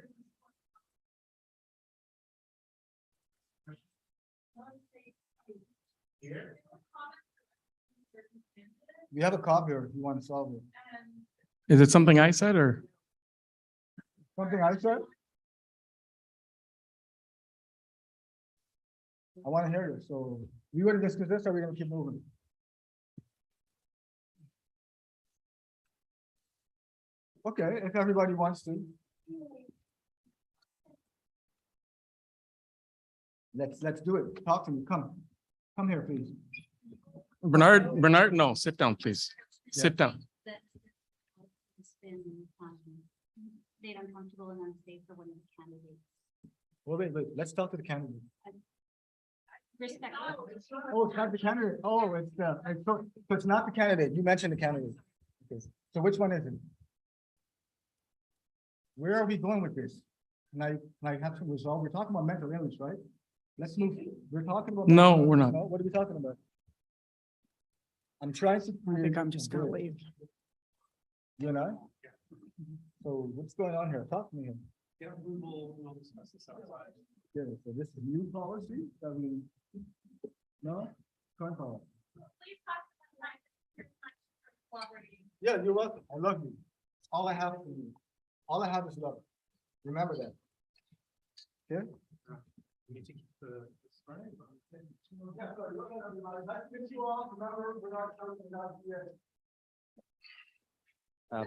[SPEAKER 10] We have a cop here if you want to solve it.
[SPEAKER 2] Is it something I said or?
[SPEAKER 10] Something I said? I want to hear this. So we want to discuss this or are we going to keep moving? Okay, if everybody wants to. Let's do it. Talk to me. Come here, please.
[SPEAKER 2] Bernard, no, sit down, please. Sit down.
[SPEAKER 1] that it's been made uncomfortable and unsafe for one of the candidates.
[SPEAKER 10] Well, wait, let's talk to the candidate.
[SPEAKER 1] Respect.
[SPEAKER 10] Oh, it's not the candidate. Oh, so it's not the candidate. You mentioned the candidate. Okay, so which one is it? Where are we going with this? Can I have to resolve? We're talking about mental illness, right? Let's move. We're talking about.
[SPEAKER 2] No,
[SPEAKER 10] mental
[SPEAKER 2] we're
[SPEAKER 10] illness.
[SPEAKER 2] not.
[SPEAKER 10] No, what are we talking about? I'm trying to.
[SPEAKER 9] I think I'm just gonna leave.
[SPEAKER 10] You and I? So what's going on here? Talk to me here.
[SPEAKER 5] Yeah, we'll discuss this outside.
[SPEAKER 10] Yeah, so this is new policy that we. No? Current policy. Yeah, you're welcome. I love you. All I have for you. All I have is love. Remember that. Okay?
[SPEAKER 5] We need to keep the.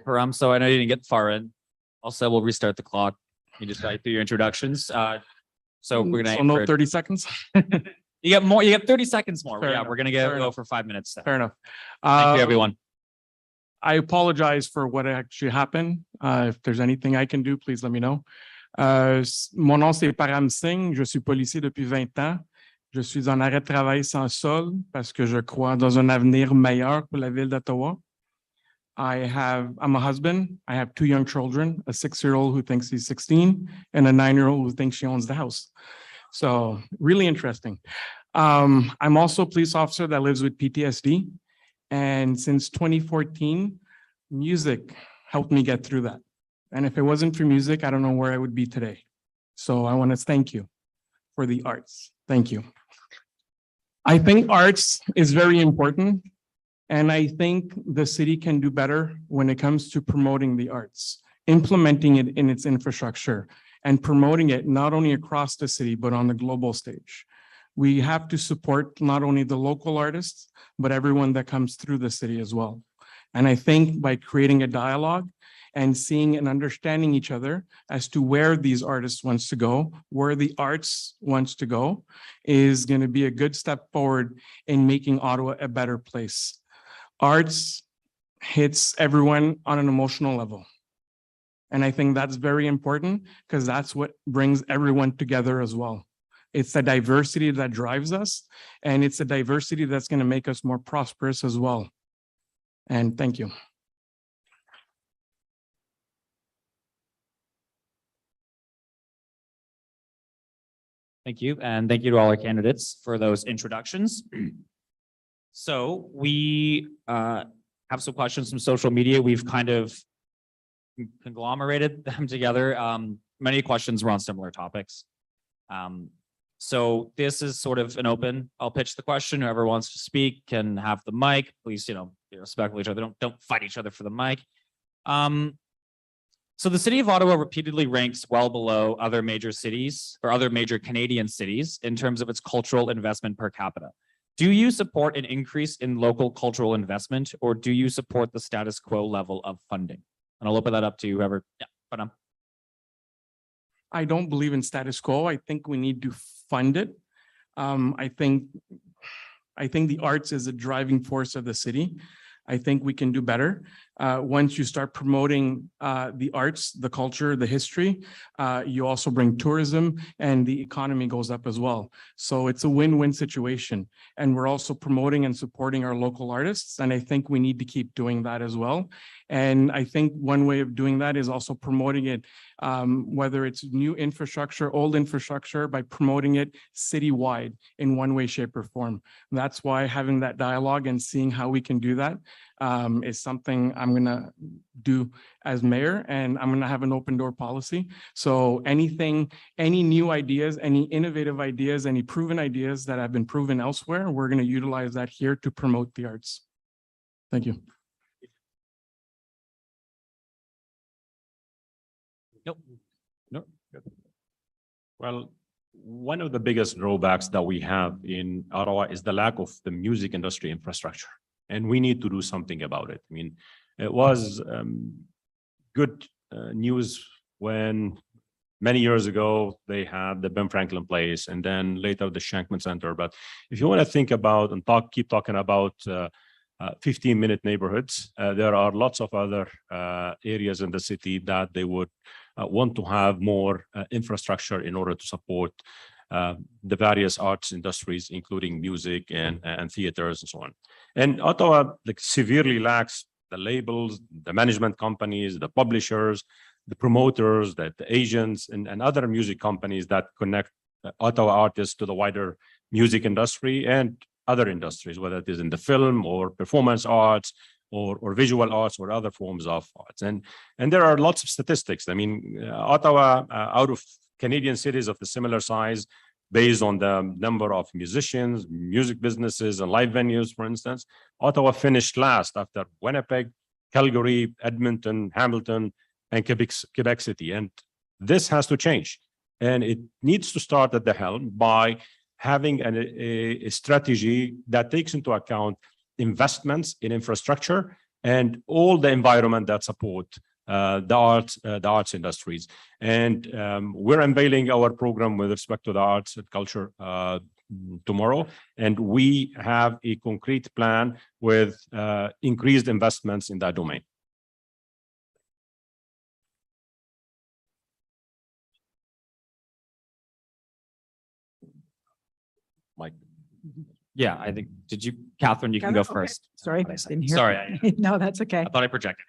[SPEAKER 6] Param, so I know you didn't get far in. Also, we'll restart the clock. You just got through your introductions. So we're gonna.
[SPEAKER 2] So
[SPEAKER 6] aim
[SPEAKER 2] no
[SPEAKER 6] for-
[SPEAKER 2] 30 seconds?
[SPEAKER 6] You get more, you get 30 seconds more.
[SPEAKER 2] Fair
[SPEAKER 6] Yeah,
[SPEAKER 2] enough.
[SPEAKER 6] we're gonna
[SPEAKER 2] Fair
[SPEAKER 6] go
[SPEAKER 2] enough.
[SPEAKER 6] for 5 minutes. then.
[SPEAKER 2] Fair enough.
[SPEAKER 6] Thank you, everyone.
[SPEAKER 2] I apologize for what actually happened. If there's anything I can do, please let me know. Mon nom, c'est Param Singh. Je suis policier depuis 20 ans. Je suis en arrêt de travail sans solde parce que je crois dans un avenir meilleur pour la ville d'Ottawa. I'm a husband. I have 2 young children, a 6-year-old who thinks he's 16 and a 9-year-old who thinks she owns the house. So really interesting. I'm also a police officer that lives with PTSD. And since 2014, music helped me get through that. And if it wasn't for music, I don't know where I would be today. So I want to thank you for the arts. Thank you. I think arts is very important. And I think the city can do better when it comes to promoting the arts, implementing it in its infrastructure, and promoting it not only across the city, but on the global stage. We have to support not only the local artists, but everyone that comes through the city as well. And I think by creating a dialogue and seeing and understanding each other as to where these artists wants to go, where the arts wants to go, is going to be a good step forward in making Ottawa a better place. Arts hits everyone on an emotional level. And I think that's very important because that's what brings everyone together as well. It's the diversity that drives us, and it's a diversity that's going to make us more prosperous as well. And thank you.
[SPEAKER 6] Thank you. And thank you to all our candidates for those introductions. So we have some questions from social media. We've kind of conglomerated them together. Many questions were on similar topics. So this is sort of an open, I'll pitch the question. Whoever wants to speak can have the mic. Please, be respectful of each other. Don't fight each other for the mic. So the city of Ottawa repeatedly ranks well below other major cities or other major Canadian cities in terms of its cultural investment per capita. Do you support an increase in local cultural investment, or do you support the status quo level of funding? And I'll open that up to whoever. Yeah,
[SPEAKER 2] I don't believe in status quo. I think we need to fund it. I think the arts is a driving force of the city. I think we can do better. Once you start promoting the arts, the culture, the history, you also bring tourism and the economy goes up as well. So it's a win-win situation. And we're also promoting and supporting our local artists. And I think we need to keep doing that as well. And I think one way of doing that is also promoting it, whether it's new infrastructure, old infrastructure, by promoting it citywide in one way, shape, or form. That's why having that dialogue and seeing how we can do that is something I'm going to do as mayor, and I'm going to have an open door policy. So anything, any new ideas, any innovative ideas, any proven ideas that have been proven elsewhere, we're going to utilize that here to promote the arts. Thank you.
[SPEAKER 6] Nope.
[SPEAKER 8] Nope. Well, one of the biggest drawbacks that we have in Ottawa is the lack of the music industry infrastructure, and we need to do something about it. I mean, it was good news when Many years ago, they had the Ben Franklin Place and then later the Shankman Center. But if you want to think about and keep talking about 15-minute neighborhoods, there are lots of other areas in the city that they would want to have more infrastructure in order to support the various arts industries, including music and theaters and so on. And Ottawa severely lacks the labels, the management companies, the publishers, the promoters, the agents, and other music companies that connect Ottawa artists to the wider music industry and other industries, whether it is in the film or performance arts or visual arts or other forms of arts. And there are lots of statistics. I mean, Ottawa, out of Canadian cities of the similar size, based on the number of musicians, music businesses, and live venues, for instance, Ottawa finished last after Winnipeg, Calgary, Edmonton, Hamilton, and Quebec City. And this has to change. And it needs to start at the helm by having a strategy that takes into account investments in infrastructure and all the environment that support the arts industries. And we're unveiling our program with respect to the arts and culture tomorrow. And we have a concrete plan with increased investments in that domain. Mike.
[SPEAKER 6] Yeah, I think, Catherine, you can go
[SPEAKER 9] Okay.
[SPEAKER 6] first.
[SPEAKER 9] Sorry,
[SPEAKER 6] What I said.
[SPEAKER 9] didn't hear.
[SPEAKER 6] Sorry,
[SPEAKER 9] No, that's okay.
[SPEAKER 6] I thought I projected.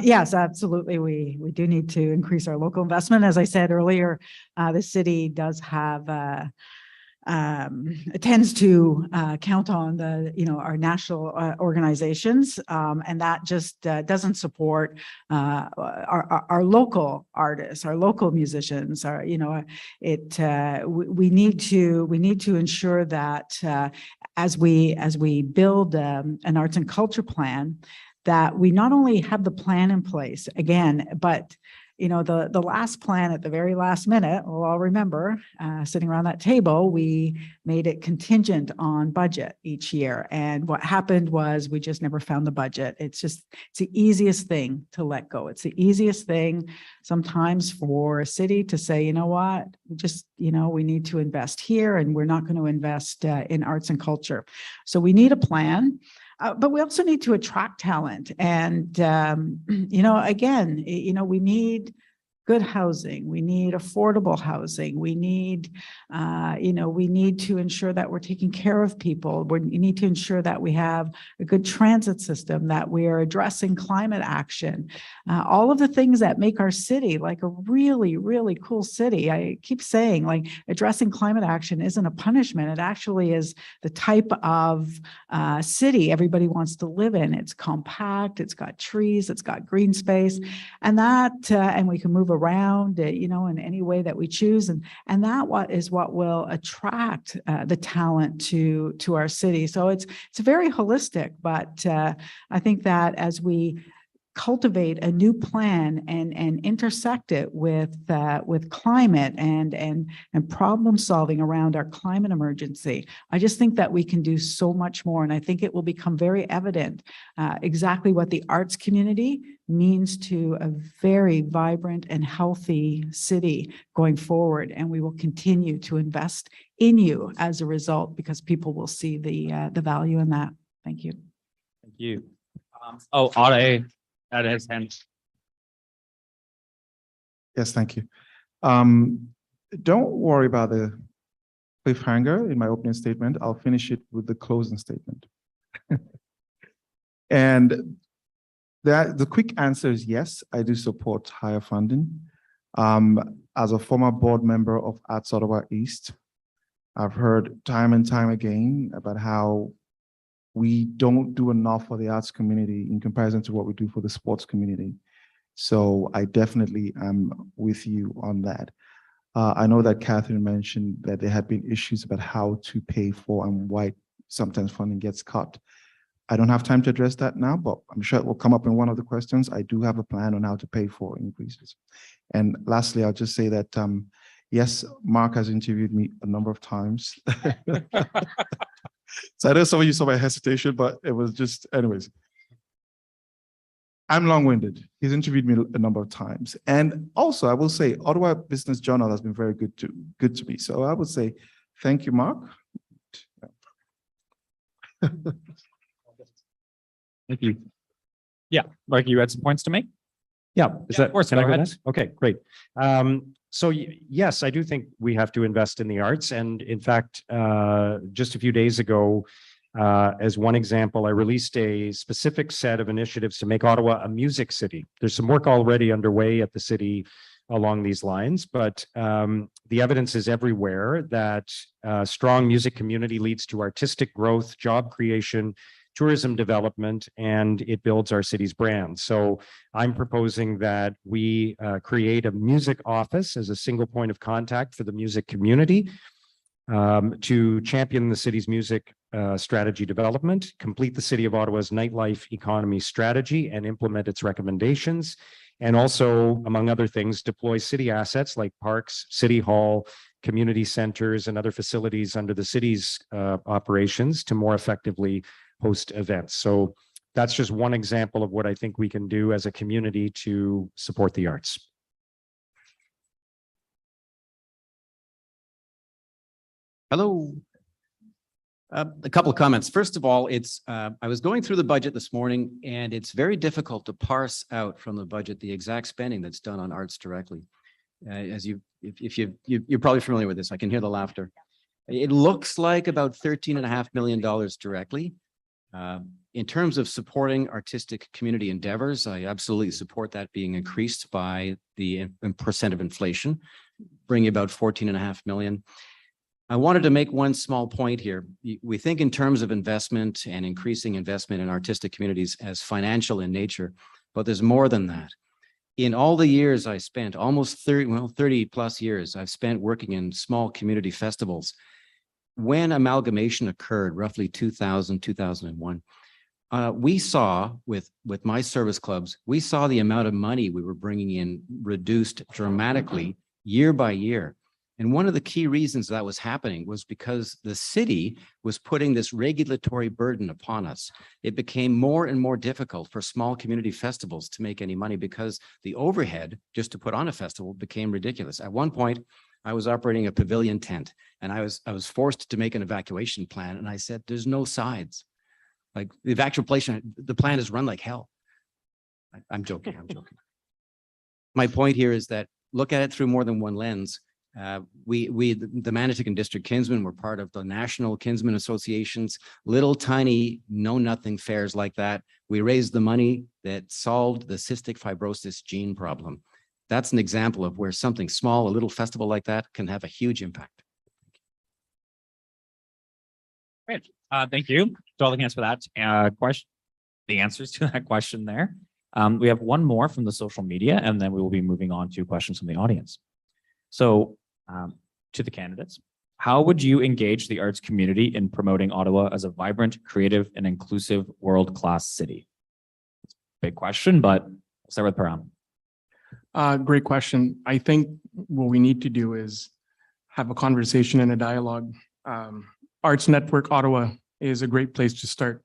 [SPEAKER 9] Yes, absolutely. We do need to increase our local investment. As I said earlier, the city does have tends to count on our national organizations, and that just doesn't support our local artists, our local musicians. We need to ensure that as we build an arts and culture plan, that we not only have the plan in place again, but the last plan at the very last minute, we'll all remember, sitting around that table, we made it contingent on budget each year. And what happened was we just never found the budget. It's the easiest thing to let go. It's the easiest thing sometimes for a city to say, you know what, we need to invest here and we're not going to invest in arts and culture. So we need a plan. But we also need to attract talent. And, again, we need good housing. We need affordable housing. We need, we need to ensure that we're taking care of people. We need to ensure that we have a good transit system, that we are addressing climate action, all of the things that make our city like a really, really cool city. I keep saying, like, addressing climate action isn't a punishment. It actually is the type of city everybody wants to live in. It's compact, it's got trees, it's got green space, and we can move around, in any way that we choose. And that is what will attract the talent to our city. So it's very holistic, but I think that as we cultivate a new plan and intersect it with climate and problem solving around our climate emergency, I just think that we can do so much more. And I think it will become very evident exactly what the arts community means to a very vibrant and healthy city going forward. And we will continue to invest in you as a result, because people will see the value in that. Thank you.
[SPEAKER 6] Thank you. Ottawa. That is hands.
[SPEAKER 3] Yes, thank you. Don't worry about the cliffhanger in my opening statement. I'll finish it with the closing statement. And the quick answer is yes, I do support higher funding. As a former board member of Arts Ottawa East, I've heard time and time again about how we don't do enough for the arts community in comparison to what we do for the sports community. So I definitely am with you on that. I know that Catherine mentioned that there had been issues about how to pay for and why sometimes funding gets cut. I don't have time to address that now, but I'm sure it will come up in one of the questions. I do have a plan on how to pay for increases. And lastly, I'll just say that, yes, Mark has interviewed me a number of times. So I know some of you saw my hesitation, but it was just, anyways. I'm long-winded. He's interviewed me a number of times. And also, I will say, Ottawa Business Journal has been very good to me. So I would say, thank you, Mark.
[SPEAKER 6] Thank you. Yeah, Mark, you had some points to make?
[SPEAKER 11] Yeah,
[SPEAKER 6] Yeah, of course,
[SPEAKER 11] can I
[SPEAKER 6] go
[SPEAKER 11] go
[SPEAKER 6] ahead.
[SPEAKER 11] next? Okay, great. Yes, I do think we have to invest in the arts. And in fact, just a few days ago, as one example, I released a specific set of initiatives to make Ottawa a music city. There's some work already underway at the city along these lines, but the evidence is everywhere that strong music community leads to artistic growth, job creation, tourism development, and it builds our city's brand. So I'm proposing that we create a music office as a single point of contact for the music community to champion the city's music strategy development, complete the City of Ottawa's nightlife economy strategy and implement its recommendations, and also, among other things, deploy city assets like parks, city hall, community centers, and other facilities under the city's operations to more effectively host events. So that's just one example of what I think we can do as a community to support the arts.
[SPEAKER 7] Hello. A couple of comments. First of all, I was going through the budget this morning, and it's very difficult to parse out from the budget the exact spending that's done on arts directly. You're probably familiar with this. I can hear the laughter. It looks like about $13.5 million directly. In terms of supporting artistic community endeavors, I absolutely support that being increased by the percent of inflation, bringing about $14.5 million. I wanted to make one small point here. We think in terms of investment and increasing investment in artistic communities as financial in nature, but there's more than that. In all the years I spent, almost 30 plus years, I've spent working in small community festivals. When amalgamation occurred, roughly 2000, 2001, we saw with my service clubs, we saw the amount of money we were bringing in reduced dramatically year by year. And one of the key reasons that was happening was because the city was putting this regulatory burden upon us. It became more and more difficult for small community festivals to make any money because the overhead just to put on a festival became ridiculous. At one point, I was operating a pavilion tent and I was forced to make an evacuation plan. And I said, there's no sides. Like the evacuation, the plan is run like hell. I'm joking, I'm joking. My point here is that look at it through more than one lens. The Manitoulin District Kinsmen were part of the National Kinsmen Association's little tiny know-nothing fairs like that. We raised the money that solved the cystic fibrosis gene problem. That's an example of where something small, a little festival like that can have a huge impact.
[SPEAKER 6] Great. Thank you to all the hands for that question. The answers to that question there. We have one more from the social media, and then we will be moving on to questions from the audience. So to the candidates, how would you engage the arts community in promoting Ottawa as a vibrant, creative, and inclusive world-class city? Big question, but we'll start with Param.
[SPEAKER 2] Great question. I think what we need to do is have a conversation and a dialogue. Arts Network Ottawa is a great place to start.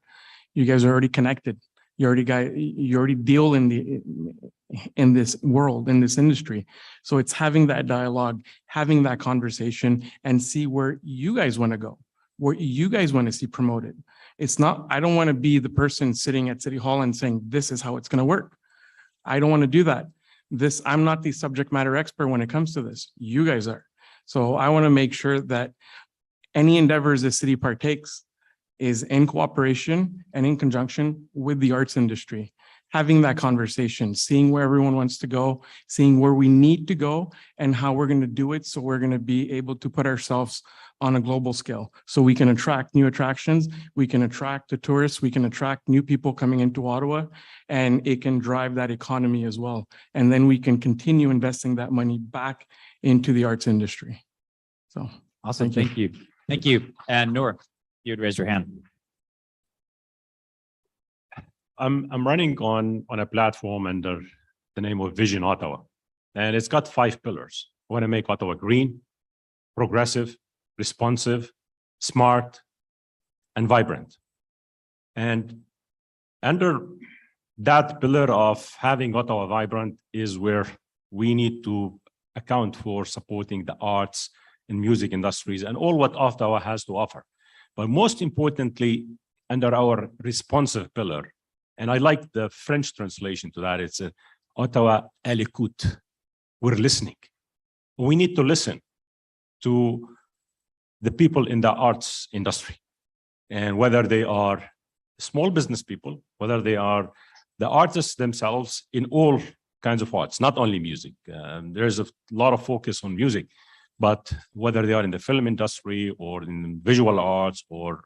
[SPEAKER 2] You guys are already connected. You already deal in this world, in this industry. So it's having that dialogue, having that conversation, and see where you guys want to go, what you guys want to see promoted. It's not, I don't want to be the person sitting at City Hall and saying, this is how it's going to work. I don't want to do that. I'm not the subject matter expert when it comes to this. You guys are. So I want to make sure that any endeavors the city partakes is in cooperation and in conjunction with the arts industry, having that conversation, seeing where everyone wants to go, seeing where we need to go and how we're going to do it. So we're going to be able to put ourselves on a global scale so we can attract new attractions, we can attract the tourists, we can attract new people coming into Ottawa, and it can drive that economy as well. And then we can continue investing that money back into the arts industry. So
[SPEAKER 6] awesome. Thank you. Thank you. And Noor, you would raise your hand.
[SPEAKER 8] I'm running on a platform under the name of Vision Ottawa, and it's got 5 pillars. I want to make Ottawa green, progressive, responsive, smart, and vibrant. And under that pillar of having Ottawa vibrant is where we need to account for supporting the arts and music industries and all what Ottawa has to offer. But most importantly, under our responsive pillar, and I like the French translation to that, it's Ottawa à l'écoute. We're listening. We need to listen to the people in the arts industry, and whether they are small business people, whether they are the artists themselves in all kinds of arts, not only music. There's a lot of focus on music, but whether they are in the film industry or in visual arts or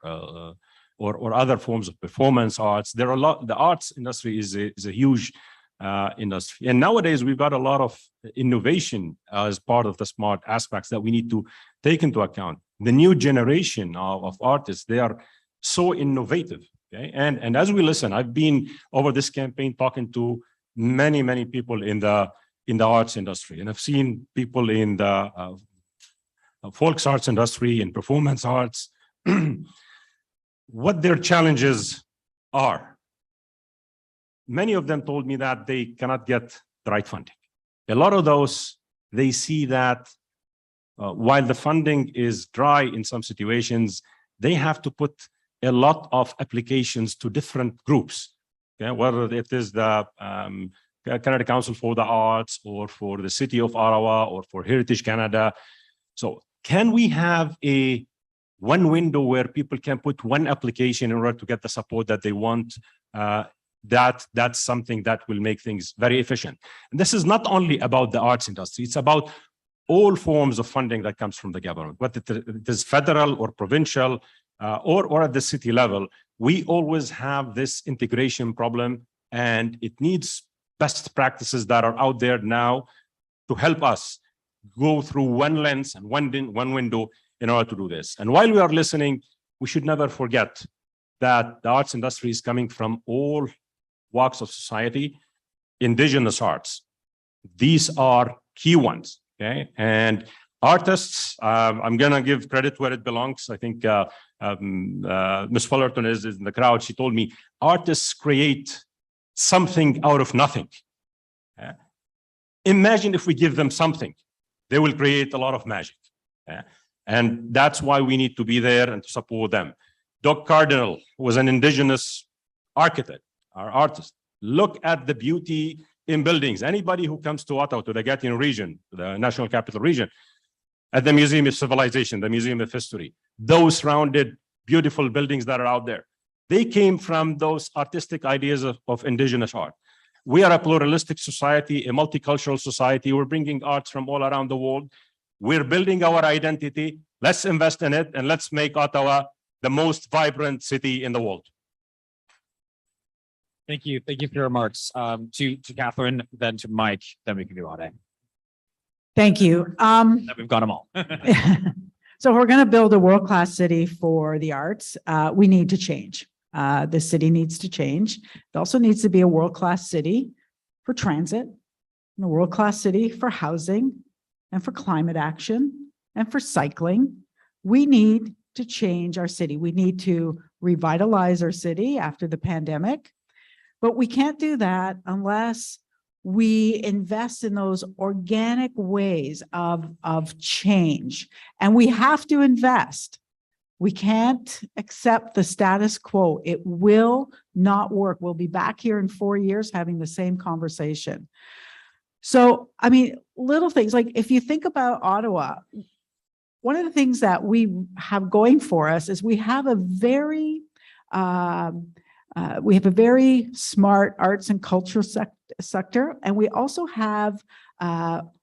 [SPEAKER 8] other forms of performance arts, there are a lot. The arts industry is a huge industry, and nowadays we've got a lot of innovation as part of the smart aspects that we need to take into account. The new generation of artists, they are so innovative. Okay, and as we listen, I've been over this campaign talking to many people in the arts industry, and I've seen people in the folk arts industry and performance arts, what their challenges are. Many of them told me that they cannot get the right funding. A lot of those, they see that while the funding is dry in some situations, they have to put a lot of applications to different groups. Okay? Whether it is the Canada Council for the Arts or for the City of Ottawa or for Heritage Canada. So can we have one window where people can put one application in order to get the support that they want? That's something that will make things very efficient. And this is not only about the arts industry, it's about all forms of funding that comes from the government, whether it is federal or provincial or at the city level. We always have this integration problem, and it needs best practices that are out there now to help us go through one lens and one window in order to do this. And while we are listening, we should never forget that the arts industry is coming from all walks of society. Indigenous arts, these are key ones, okay? And artists, I'm gonna give credit where it belongs. I think Ms. Fullerton is in the crowd. She told me artists create something out of nothing. Imagine if we give them something, they will create a lot of magic. And that's why we need to be there and to support them. Doc Cardinal was an Indigenous architect, our artist. Look at the beauty in buildings. Anybody who comes to Ottawa, to the Gatineau region, the National Capital Region, at the Museum of Civilization, the Museum of History, those rounded, beautiful buildings that are out there, they came from those artistic ideas of Indigenous art. We are a pluralistic society, a multicultural society. We're bringing arts from all around the world. We're building our identity. Let's invest in it, and let's make Ottawa the most vibrant city in the world.
[SPEAKER 6] Thank you. Thank you for your remarks. To Catherine, then to Mike, then we can do Ade.
[SPEAKER 9] Thank you.
[SPEAKER 6] Then we've got them all.
[SPEAKER 9] So we're going to build a world-class city for the arts. We need to change. The city needs to change. It also needs to be a world-class city for transit, and a world-class city for housing, and for climate action, and for cycling. We need to change our city. We need to revitalize our city after the pandemic, but we can't do that unless we invest in those organic ways of change. And we have to invest. We can't accept the status quo. It will not work. We'll be back here in 4 years having the same conversation. So, I mean, little things like if you think about Ottawa, one of the things that we have going for us is we have a very smart arts and culture sector, and we also have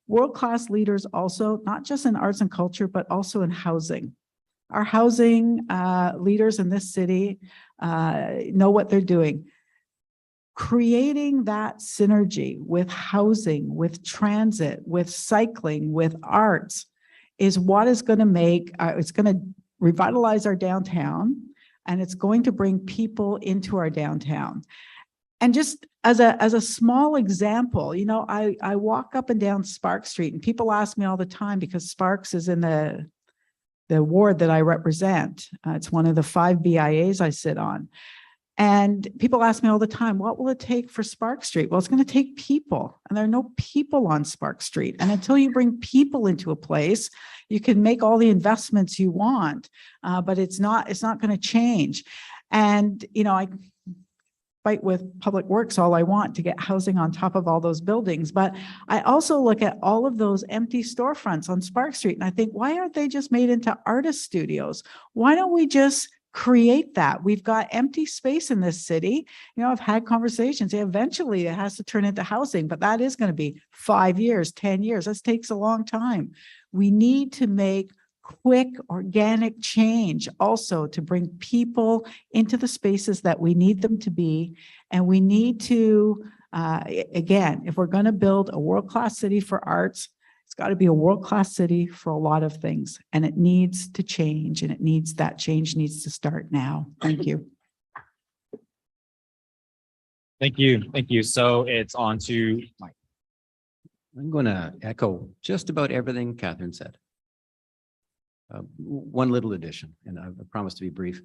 [SPEAKER 9] world-class leaders also, not just in arts and culture, but also in housing. Our housing leaders in this city know what they're doing. Creating that synergy with housing, with transit, with cycling, with arts is what is going to make, it's going to revitalize our downtown, and it's going to bring people into our downtown. And just as a small example, you know, I walk up and down Sparks Street, and people ask me all the time, because Sparks is in the ward that I represent. It's one of the 5 BIAs I sit on. And people ask me all the time, what will it take for Spark Street? Well, it's going to take people, and there are no people on Spark Street. And until you bring people into a place, you can make all the investments you want, but it's not going to change. And, you know, I fight with Public Works all I want to get housing on top of all those buildings. But I also look at all of those empty storefronts on Spark Street, and I think, why aren't they just made into artist studios? Why don't we just create that? We've got empty space in this city. You know, I've had conversations. Yeah, eventually it has to turn into housing, but that is going to be 5 years, 10 years. This takes a long time. We need to make quick organic change also to bring people into the spaces that we need them to be. And we need to, again, if we're going to build a world-class city for arts, it's got to be a world-class city for a lot of things, and it needs to change, and that change needs to start now. Thank you.
[SPEAKER 6] Thank you. Thank you. So it's on to Mike.
[SPEAKER 7] I'm going to echo just about everything Catherine said. One little addition, and I promise to be brief.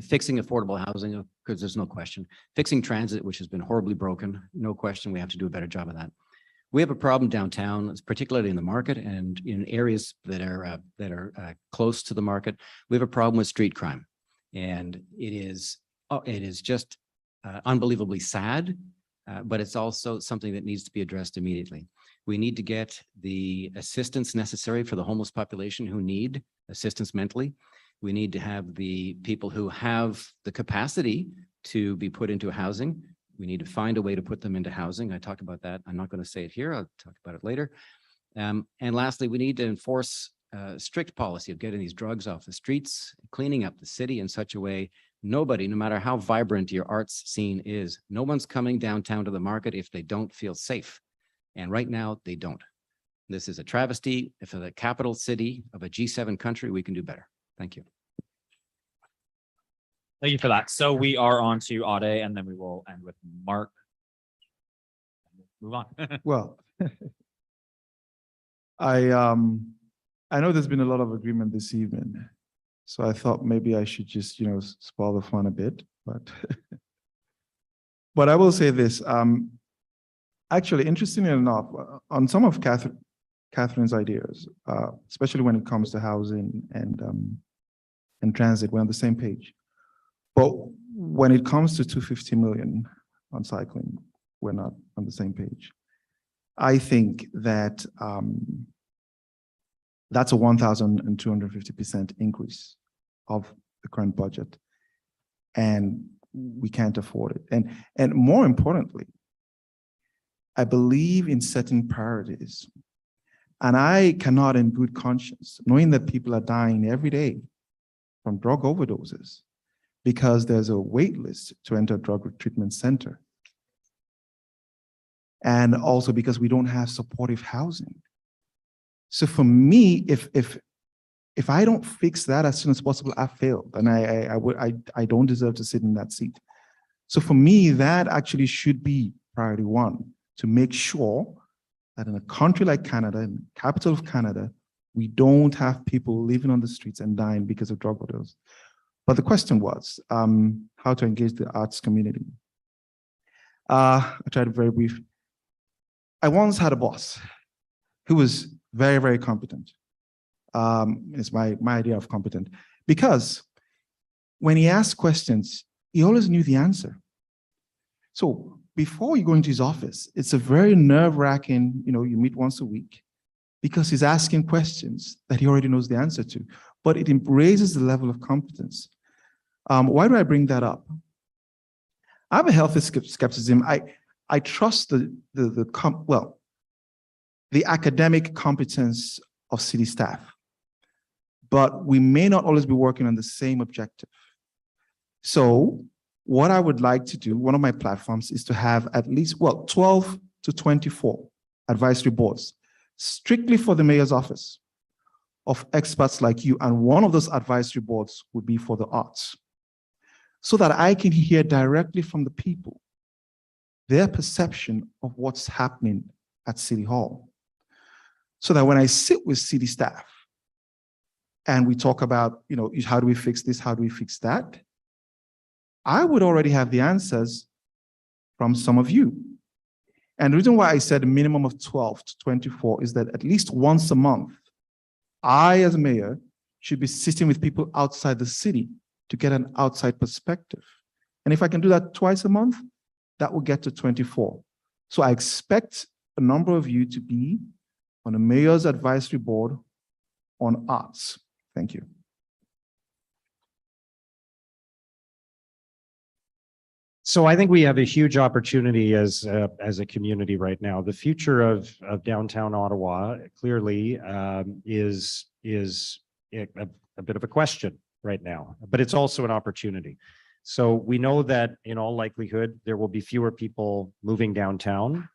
[SPEAKER 7] Fixing affordable housing, because there's no question. Fixing transit, which has been horribly broken, no question. We have to do a better job of that. We have a problem downtown, particularly in the market and in areas that are close to the market. We have a problem with street crime, and it is just unbelievably sad, but it's also something that needs to be addressed immediately. We need to get the assistance necessary for the homeless population who need assistance mentally. We need to have the people who have the capacity to be put into housing. We need to find a way to put them into housing. I talk about that. I'm not going to say it here. I'll talk about it later. And lastly, we need to enforce strict policy of getting these drugs off the streets, cleaning up the city in such a way nobody, no matter how vibrant your arts scene is, no one's coming downtown to the market if they don't feel safe. And right now, they don't. This is a travesty. If the capital city of a G7 country, we can do better. Thank you.
[SPEAKER 6] Thank you for that. So we are on to Ade, and then we will end with Mark. Move on.
[SPEAKER 3] Well, I know there's been a lot of agreement this evening, so I thought maybe I should just, you know, spoil the fun a bit, but but I will say this. Actually, interestingly enough, on some of Catherine's ideas, especially when it comes to housing and transit, we're on the same page. But when it comes to 250 million on cycling, we're not on the same page. I think that that's a 1,250% increase of the current budget, and we can't afford it. And more importantly, I believe in setting priorities, and I cannot in good conscience, knowing that people are dying every day from drug overdoses, because there's a wait list to enter a drug treatment center. And also because we don't have supportive housing. So for me, if I don't fix that as soon as possible, I failed, and I don't deserve to sit in that seat. So for me, that actually should be priority one, to make sure that in a country like Canada, in the capital of Canada, we don't have people living on the streets and dying because of drug overdose. But the question was how to engage the arts community. I tried to be very brief. I once had a boss who was very, very competent. It's my idea of competent, because when he asked questions, he always knew the answer. So before you go into his office, it's a very nerve-wracking, you meet once a week, because he's asking questions that he already knows the answer to, but it raises the level of competence. Why do I bring that up? I have a healthy skepticism. I trust the academic competence of city staff, but we may not always be working on the same objective. So what I would like to do, one of my platforms, is to have at least, 12 to 24 advisory boards, strictly for the mayor's office, of experts like you, and one of those advisory boards would be for the arts, so that I can hear directly from the people their perception of what's happening at City Hall. So that when I sit with city staff and we talk about, how do we fix this, how do we fix that, I would already have the answers from some of you. And the reason why I said a minimum of 12 to 24 is that at least once a month, I, as mayor, should be sitting with people outside the city to get an outside perspective. And if I can do that twice a month, that will get to 24. So I expect a number of you to be on the mayor's advisory board on arts. Thank you.
[SPEAKER 11] So I think we have a huge opportunity as a community right now. The future of downtown Ottawa clearly is a bit of a question right now, but it's also an opportunity. So we know that in all likelihood, there will be fewer people moving downtown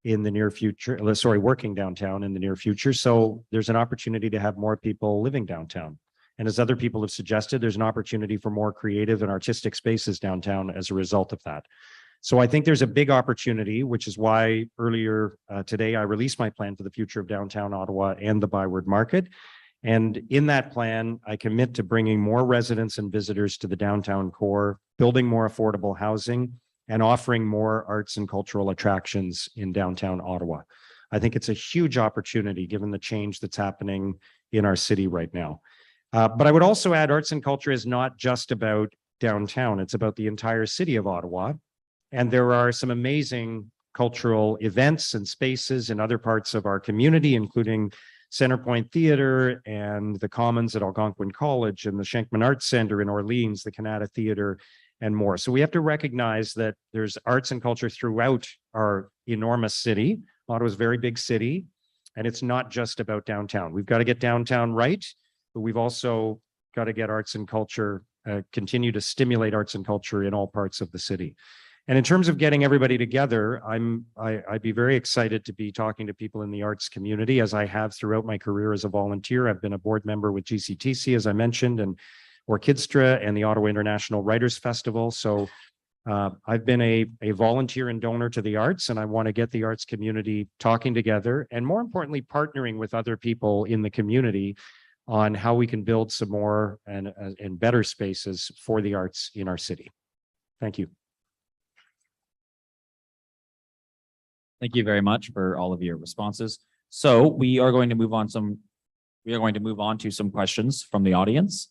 [SPEAKER 11] in the near future, working downtown in the near future. So there's an opportunity to have more people living downtown. And as other people have suggested, there's an opportunity for more creative and artistic spaces downtown as a result of that. So I think there's a big opportunity, which is why earlier today I released my plan for the future of downtown Ottawa and the Byward Market. And in that plan, I commit to bringing more residents and visitors to the downtown core, building more affordable housing, and offering more arts and cultural attractions in downtown Ottawa. I think it's a huge opportunity given the change that's happening in our city right now. But I would also add arts and culture is not just about downtown. It's about the entire city of Ottawa. And there are some amazing cultural events and spaces in other parts of our community, including Centerpoint Theatre and the Commons at Algonquin College and the Shenkman Arts Center in Orleans, the Canada Theatre, and more. So we have to recognize that there's arts and culture throughout our enormous city. Ottawa's a very big city, and it's not just about downtown. We've got to get downtown right, but we've also got to get arts and culture, continue to stimulate arts and culture in all parts of the city. And in terms of getting everybody together, I'd be very excited to be talking to people in the arts community, as I have throughout my career as a volunteer. I've been a board member with GCTC, as I mentioned, and Orchestra and the Ottawa International Writers Festival. So I've been a volunteer and donor to the arts, and I want to get the arts community talking together, and more importantly, partnering with other people in the community on how we can build some more and better spaces for the arts in our city. Thank you.
[SPEAKER 6] Thank you very much for all of your responses. So we are going to move on to some questions from the audience.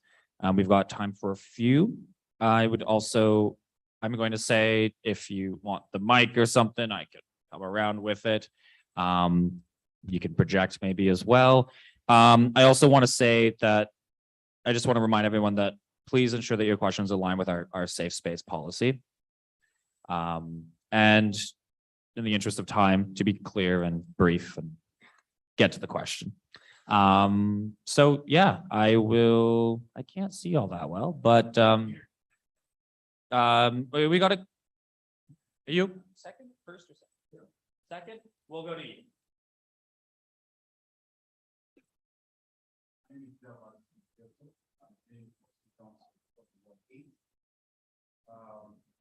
[SPEAKER 6] We've got time for a few. I'm going to say, if you want the mic or something, I could come around with it. You can project maybe as well. I also want to say that I just want to remind everyone that please ensure that your questions align with our safe space policy. And in the interest of time, to be clear and brief and get to the question. So yeah, I can't see all that well, but we got are you second, first or second? Second, we'll go to you.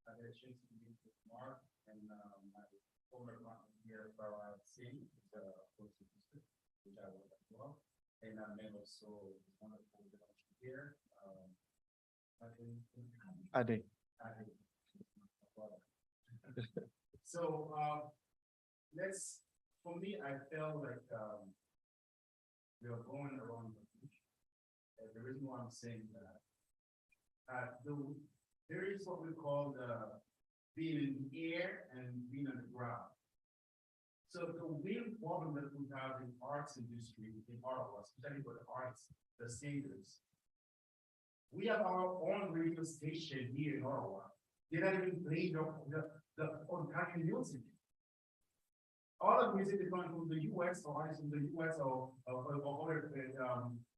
[SPEAKER 5] I had a chance to meet with Mark and my former partner here for our city, which I was as well. And I met also wonderful production here.
[SPEAKER 3] I did.
[SPEAKER 5] So for me, I felt like we are going around the beach. The reason why I'm saying that there is what we call the being in the air and being on the ground. So the real problem that we have in arts industry in Ottawa, especially for the arts, the singers, we have our own radio station here in Ottawa. They're not even playing the country music. All the music is coming from the US or artists from the US or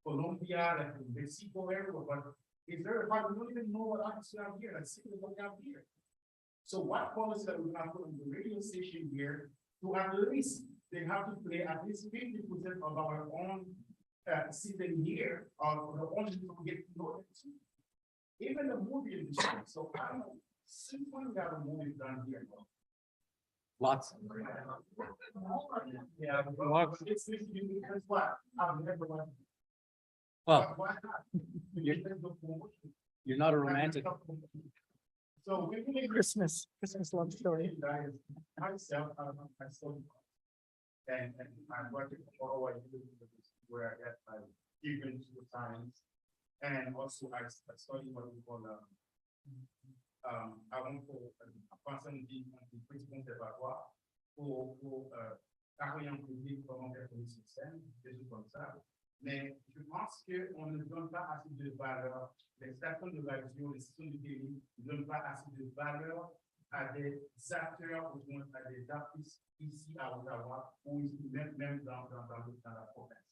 [SPEAKER 5] Colombia, like Mexico, everywhere, but it's very hard. We don't even know what artists we have here, like singers we have here. So what policy that we have put on the radio station here to at least they have to play at least 50% of our own season here, or the only people who get to know it. Even the movie industry. So I don't know, since when we have a movie done here?
[SPEAKER 6] Lots.
[SPEAKER 5] Yeah, lots. It's because what? I've never went.
[SPEAKER 6] Well,
[SPEAKER 5] Why not?
[SPEAKER 6] you're not a romantic.
[SPEAKER 5] So we really.
[SPEAKER 9] Christmas love story.
[SPEAKER 5] Myself, I study. And I'm working for Ottawa University where I get my degree in science. And also I study what we call avant pour personne dit président de Ottawa pour travailler en public, comment faire une système, des choses comme ça. Mais je pense qu'on ne donne pas assez de valeur, les stations de radio, les stations de télé ne donnent pas assez de valeur à des acteurs ou à des artistes ici à Ottawa ou ici même dans la province.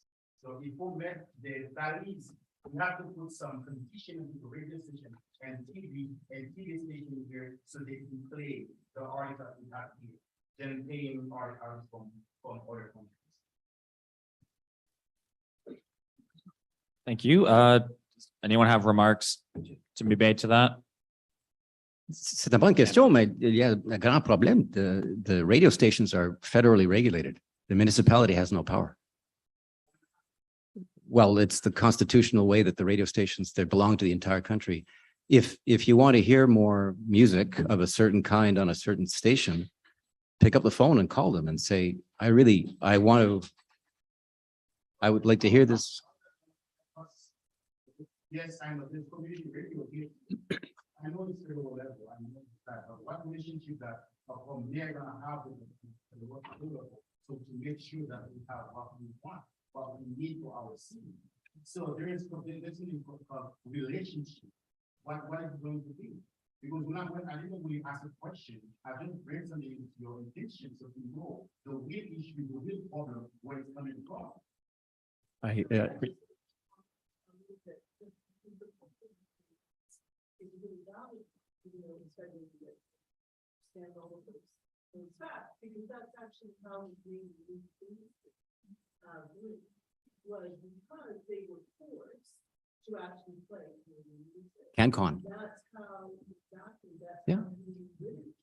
[SPEAKER 5] So il faut mettre des balises. We have to put some condition into the radio station and TV station here so they can play the artists that we have here, then paying artists from other countries.
[SPEAKER 6] Thank you. Anyone have remarks to be made to that?
[SPEAKER 7] C'est une bonne question, mais il y a un grand problème. The radio stations are federally regulated. The municipality has no power. Well, it's the constitutional way that the radio stations, they belong to the entire country. If you want to hear more music of a certain kind on a certain station, pick up the phone and call them and say, I would like to hear this.
[SPEAKER 5] Yes, I know this community radio here. I know it's federal level. I know that what relationship that from there gonna have with the so to make sure that we have what we want, what we need for our city. So there is a relationship. What is it going to be? Because when I didn't really ask a question, I just bring something into your intention so you know the real issue, the real problem, where it's coming from.
[SPEAKER 12] In fact, because that's actually how we was because they were forced to actually play music.
[SPEAKER 7] CanCon.
[SPEAKER 12] That's how exactly that's
[SPEAKER 7] Yeah.
[SPEAKER 12] how we really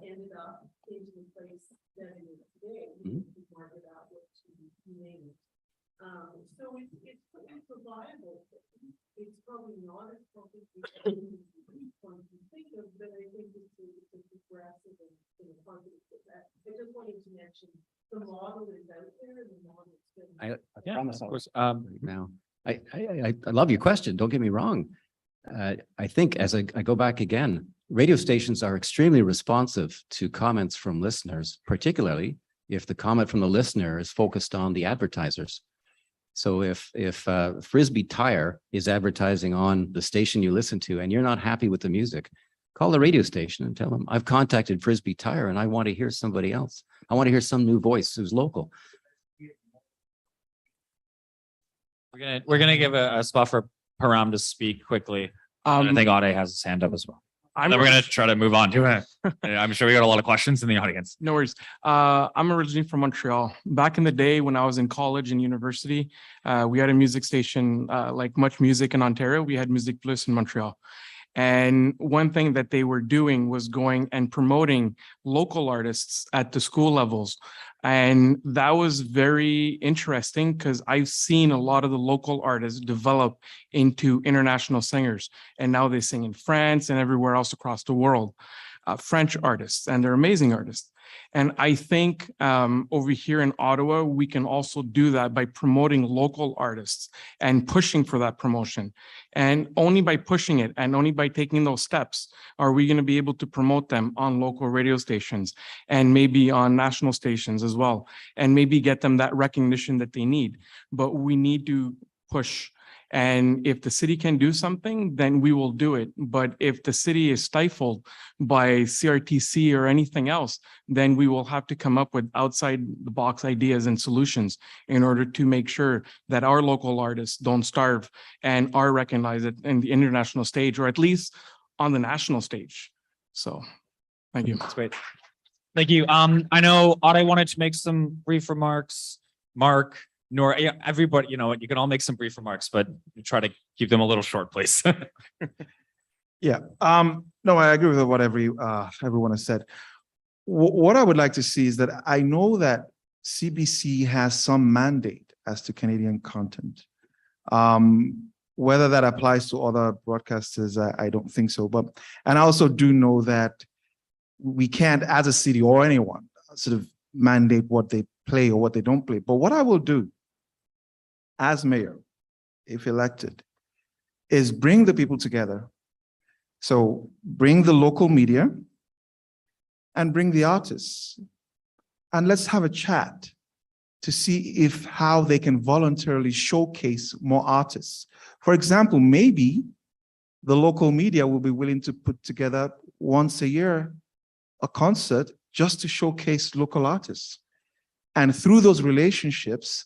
[SPEAKER 12] ended up into the place that it is today.
[SPEAKER 7] Mhm.
[SPEAKER 12] To market out what to name it. So it's a viable thing. It's probably not as complicated one to think of, but I think it's a progressive and a positive with that. I just wanted to mention the model is out there and the model is good.
[SPEAKER 6] Yeah,
[SPEAKER 7] promise
[SPEAKER 6] of
[SPEAKER 7] I'll-
[SPEAKER 6] course.
[SPEAKER 7] Now, I love your question. Don't get me wrong. I think as I go back again, radio stations are extremely responsive to comments from listeners, particularly if the comment from the listener is focused on the advertisers. So if Frisbee Tire is advertising on the station you listen to and you're not happy with the music, call the radio station and tell them, I've contacted Frisbee Tire and I want to hear somebody else. I want to hear some new voice who's local.
[SPEAKER 6] We're gonna give a spot for Param to speak quickly. And I think Ade has his hand up as well.
[SPEAKER 2] I'm
[SPEAKER 6] Then we're gonna try to move on to it. I'm sure we got a lot of questions in the audience.
[SPEAKER 2] No worries. I'm originally from Montreal. Back in the day when I was in college and university, we had a music station, like Much Music in Ontario. We had Music Plus in Montreal. And one thing that they were doing was going and promoting local artists at the school levels. And that was very interesting because I've seen a lot of the local artists develop into international singers. And now they sing in France and everywhere else across the world. French artists, and they're amazing artists. And I think over here in Ottawa, we can also do that by promoting local artists and pushing for that promotion. And only by pushing it and only by taking those steps are we going to be able to promote them on local radio stations and maybe on national stations as well, and maybe get them that recognition that they need. But we need to push. And if the city can do something, then we will do it. But if the city is stifled by CRTC or anything else, then we will have to come up with outside the box ideas and solutions in order to make sure that our local artists don't starve and are recognized in the international stage, or at least on the national stage. So, thank you.
[SPEAKER 6] That's great. Thank you. I know Ade wanted to make some brief remarks. Mark, Nora, yeah, everybody, you know what, you can all make some brief remarks, but try to keep them a little short, please.
[SPEAKER 3] Yeah, no, I agree with what everyone has said. What I would like to see is that I know that CBC has some mandate as to Canadian content. Whether that applies to other broadcasters, I don't think so. But, and I also do know that we can't, as a city or anyone, sort of mandate what they play or what they don't play. But what I will do as mayor, if elected, is bring the people together. So bring the local media and bring the artists. And let's have a chat to see how they can voluntarily showcase more artists. For example, maybe the local media will be willing to put together once a year a concert just to showcase local artists. And through those relationships,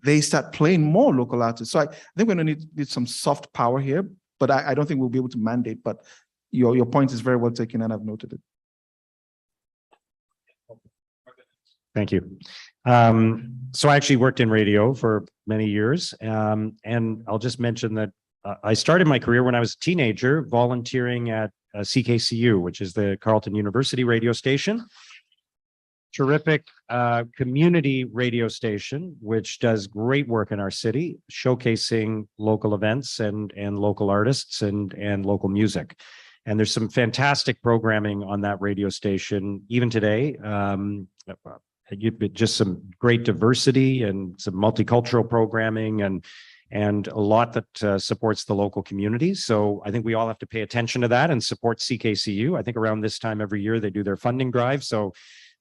[SPEAKER 3] they start playing more local artists. So I think we're gonna need some soft power here, but I don't think we'll be able to mandate, but your point is very well taken and I've noted it.
[SPEAKER 11] Thank you. So I actually worked in radio for many years. And I'll just mention that I started my career when I was a teenager volunteering at CKCU, which is the Carleton University radio station. Terrific community radio station, which does great work in our city, showcasing local events and local artists and local music. And there's some fantastic programming on that radio station, even today. Just some great diversity and some multicultural programming and a lot that supports the local communities. So I think we all have to pay attention to that and support CKCU. I think around this time every year they do their funding drive. So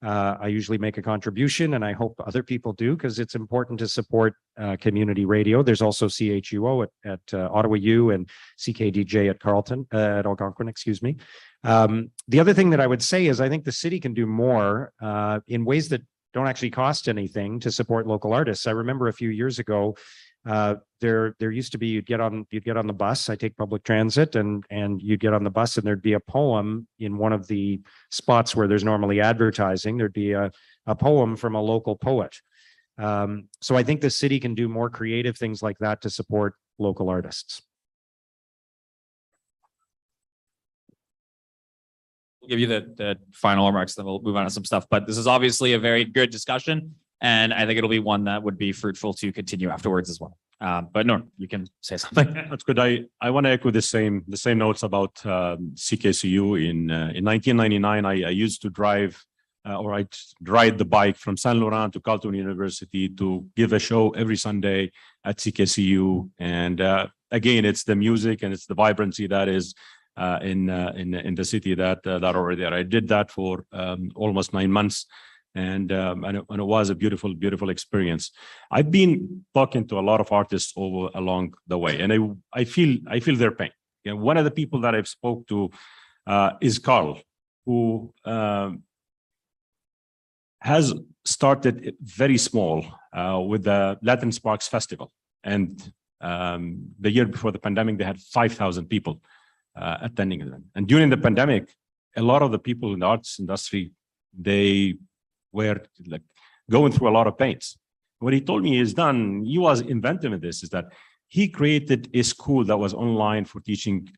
[SPEAKER 11] I usually make a contribution and I hope other people do because it's important to support community radio. There's also CHUO at Ottawa U and CKDJ at Carleton, at Algonquin, excuse me. The other thing that I would say is I think the city can do more in ways that don't actually cost anything to support local artists. I remember a few years ago, there used to be, you'd get on the bus. I take public transit and you'd get on the bus and there'd be a poem in one of the spots where there's normally advertising. There'd be a poem from a local poet. So I think the city can do more creative things like that to support local artists.
[SPEAKER 6] We'll give you the final remarks, then we'll move on to some stuff. But this is obviously a very good discussion, and I think it'll be one that would be fruitful to continue afterwards as well. But no, you can say something.
[SPEAKER 8] That's good. I want to echo the same notes about CKCU. In 1999, I used to drive or I ride the bike from Saint Laurent to Carleton University to give a show every Sunday at CKCU. And again, it's the music and it's the vibrancy that is in the city that are there. I did that for almost 9 months, and it was a beautiful experience. I've been talking to a lot of artists along the way, and I feel their pain. You know, one of the people that I've spoke to is Carl, who has started very small with the Latin Sparks Festival, and the year before the pandemic, they had 5,000 people attending them. And during the pandemic, a lot of the people in the arts industry, they were like going through a lot of pains. What he told me is done, he was inventive in this, is that he created a school that was online for teaching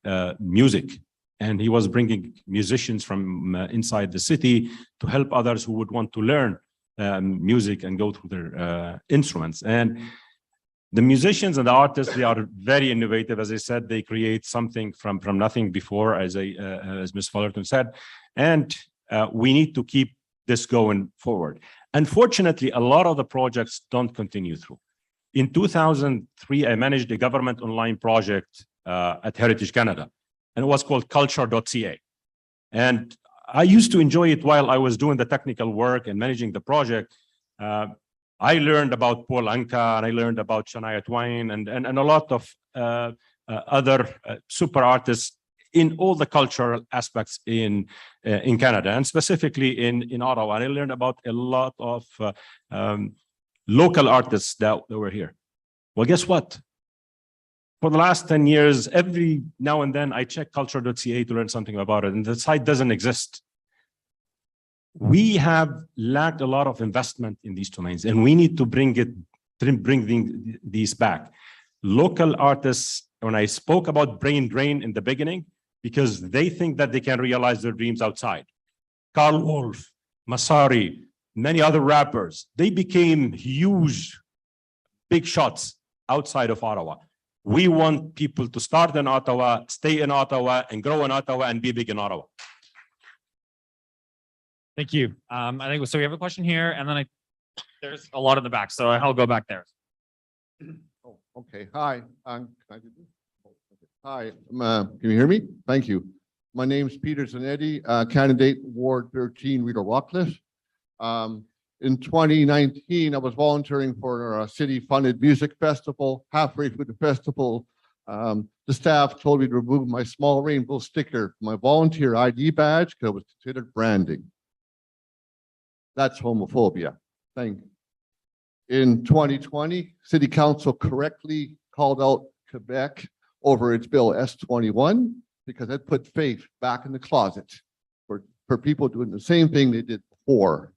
[SPEAKER 8] music. And he was bringing musicians from inside the city to help others who would want to learn music and go through their instruments. And the musicians and the artists, they are very innovative. As I said, they create something from nothing before, as Ms. Fullerton said. And we need to keep this going forward. Unfortunately, a lot of the projects don't continue through. In 2003, I managed a government online project at Heritage Canada, and it was called culture.ca. And I used to enjoy it while I was doing the technical work and managing the project. I learned about Paul Anka, and I learned about Shania Twain and a lot of other super artists in all the cultural aspects in Canada, and specifically in Ottawa. And I learned about a lot of local artists that were here. Well, guess what? For the last 10 years, every now and then I check culture.ca to learn something about it, and the site doesn't exist. We have lacked a lot of investment in these domains, and we need to bring these back. Local artists, when I spoke about brain drain in the beginning, because they think that they can realize their dreams outside. Carl Wolf, Masari, many other rappers, they became huge, big shots outside of Ottawa. We want people to start in Ottawa, stay in Ottawa, and grow in Ottawa and be big in Ottawa.
[SPEAKER 6] Thank you. I think, so we have a question here and then there's a lot in the back, so I'll go back there.
[SPEAKER 13] Oh, okay. Hi, can I do this? Oh, okay. Hi, can you hear me? Thank you. My name's Peter Zanetti, candidate Ward 13, Rita Rockcliffe. In 2019, I was volunteering for a city-funded music festival. Halfway through the festival, the staff told me to remove my small rainbow sticker, my volunteer ID badge, because it was considered branding. That's homophobia. Thank you. In 2020, City Council correctly called out Quebec over its bill S21 because it put faith back in the closet for people doing the same thing they did before.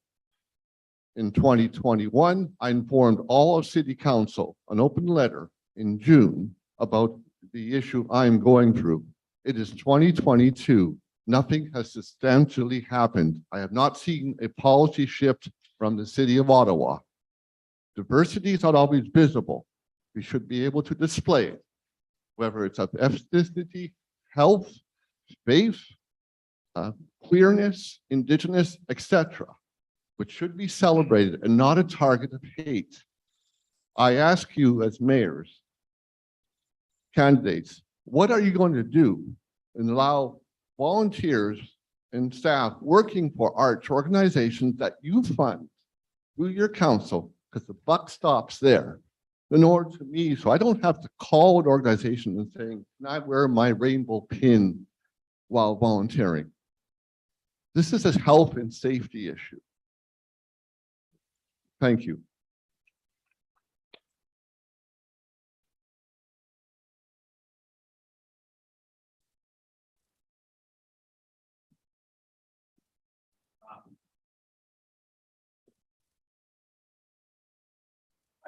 [SPEAKER 13] In 2021, I informed all of City Council, an open letter in June about the issue I'm going through. It is 2022. Nothing has substantially happened. I have not seen a policy shift from the City of Ottawa. Diversity is not always visible. We should be able to display it, whether it's of ethnicity, health, faith, queerness, Indigenous, etc., which should be celebrated and not a target of hate. I ask you as mayors, candidates, what are you going to do and allow volunteers and staff working for arts organizations that you fund through your council, because the buck stops there, in order to me, so I don't have to call an organization and saying, can I wear my rainbow pin while volunteering? This is a health and safety issue. Thank you.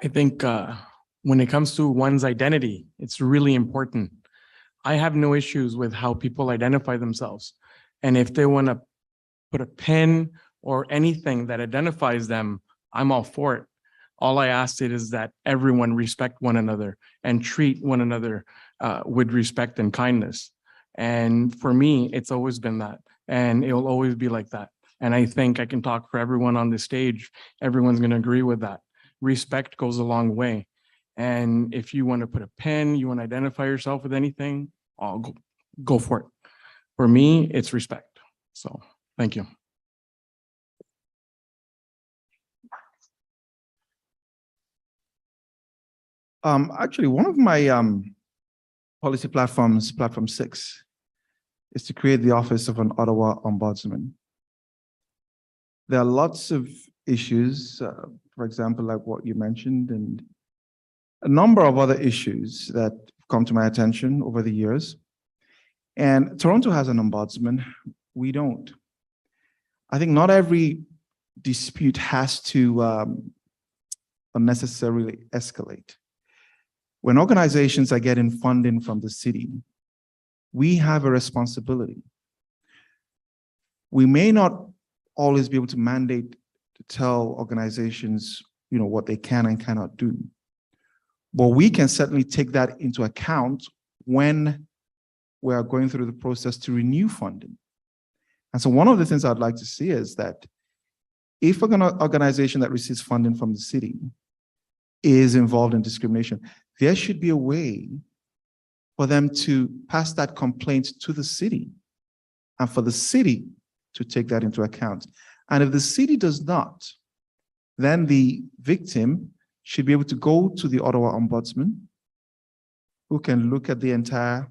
[SPEAKER 2] I think when it comes to one's identity, it's really important. I have no issues with how people identify themselves. And if they want to put a pin or anything that identifies them, I'm all for it. All I ask it is that everyone respect one another and treat one another with respect and kindness. And for me, it's always been that, and it will always be like that. And I think I can talk for everyone on the stage. Everyone's going to agree with that. Respect goes a long way. And if you want to put a pin, you want to identify yourself with anything, I'll go for it. For me, it's respect. So thank you.
[SPEAKER 3] Actually, one of my policy platforms, platform 6, is to create the office of an Ottawa Ombudsman. There are lots of issues, for example, like what you mentioned, and a number of other issues that come to my attention over the years. And Toronto has an ombudsman. We don't. I think not every dispute has to unnecessarily escalate. When organizations are getting funding from the city, we have a responsibility. We may not always be able to mandate to tell organizations, what they can and cannot do. But we can certainly take that into account when we are going through the process to renew funding. And so one of the things I'd like to see is that if an organization that receives funding from the city is involved in discrimination, there should be a way for them to pass that complaint to the city and for the city to take that into account. And if the city does not, then the victim should be able to go to the Ottawa Ombudsman, who can look at the entire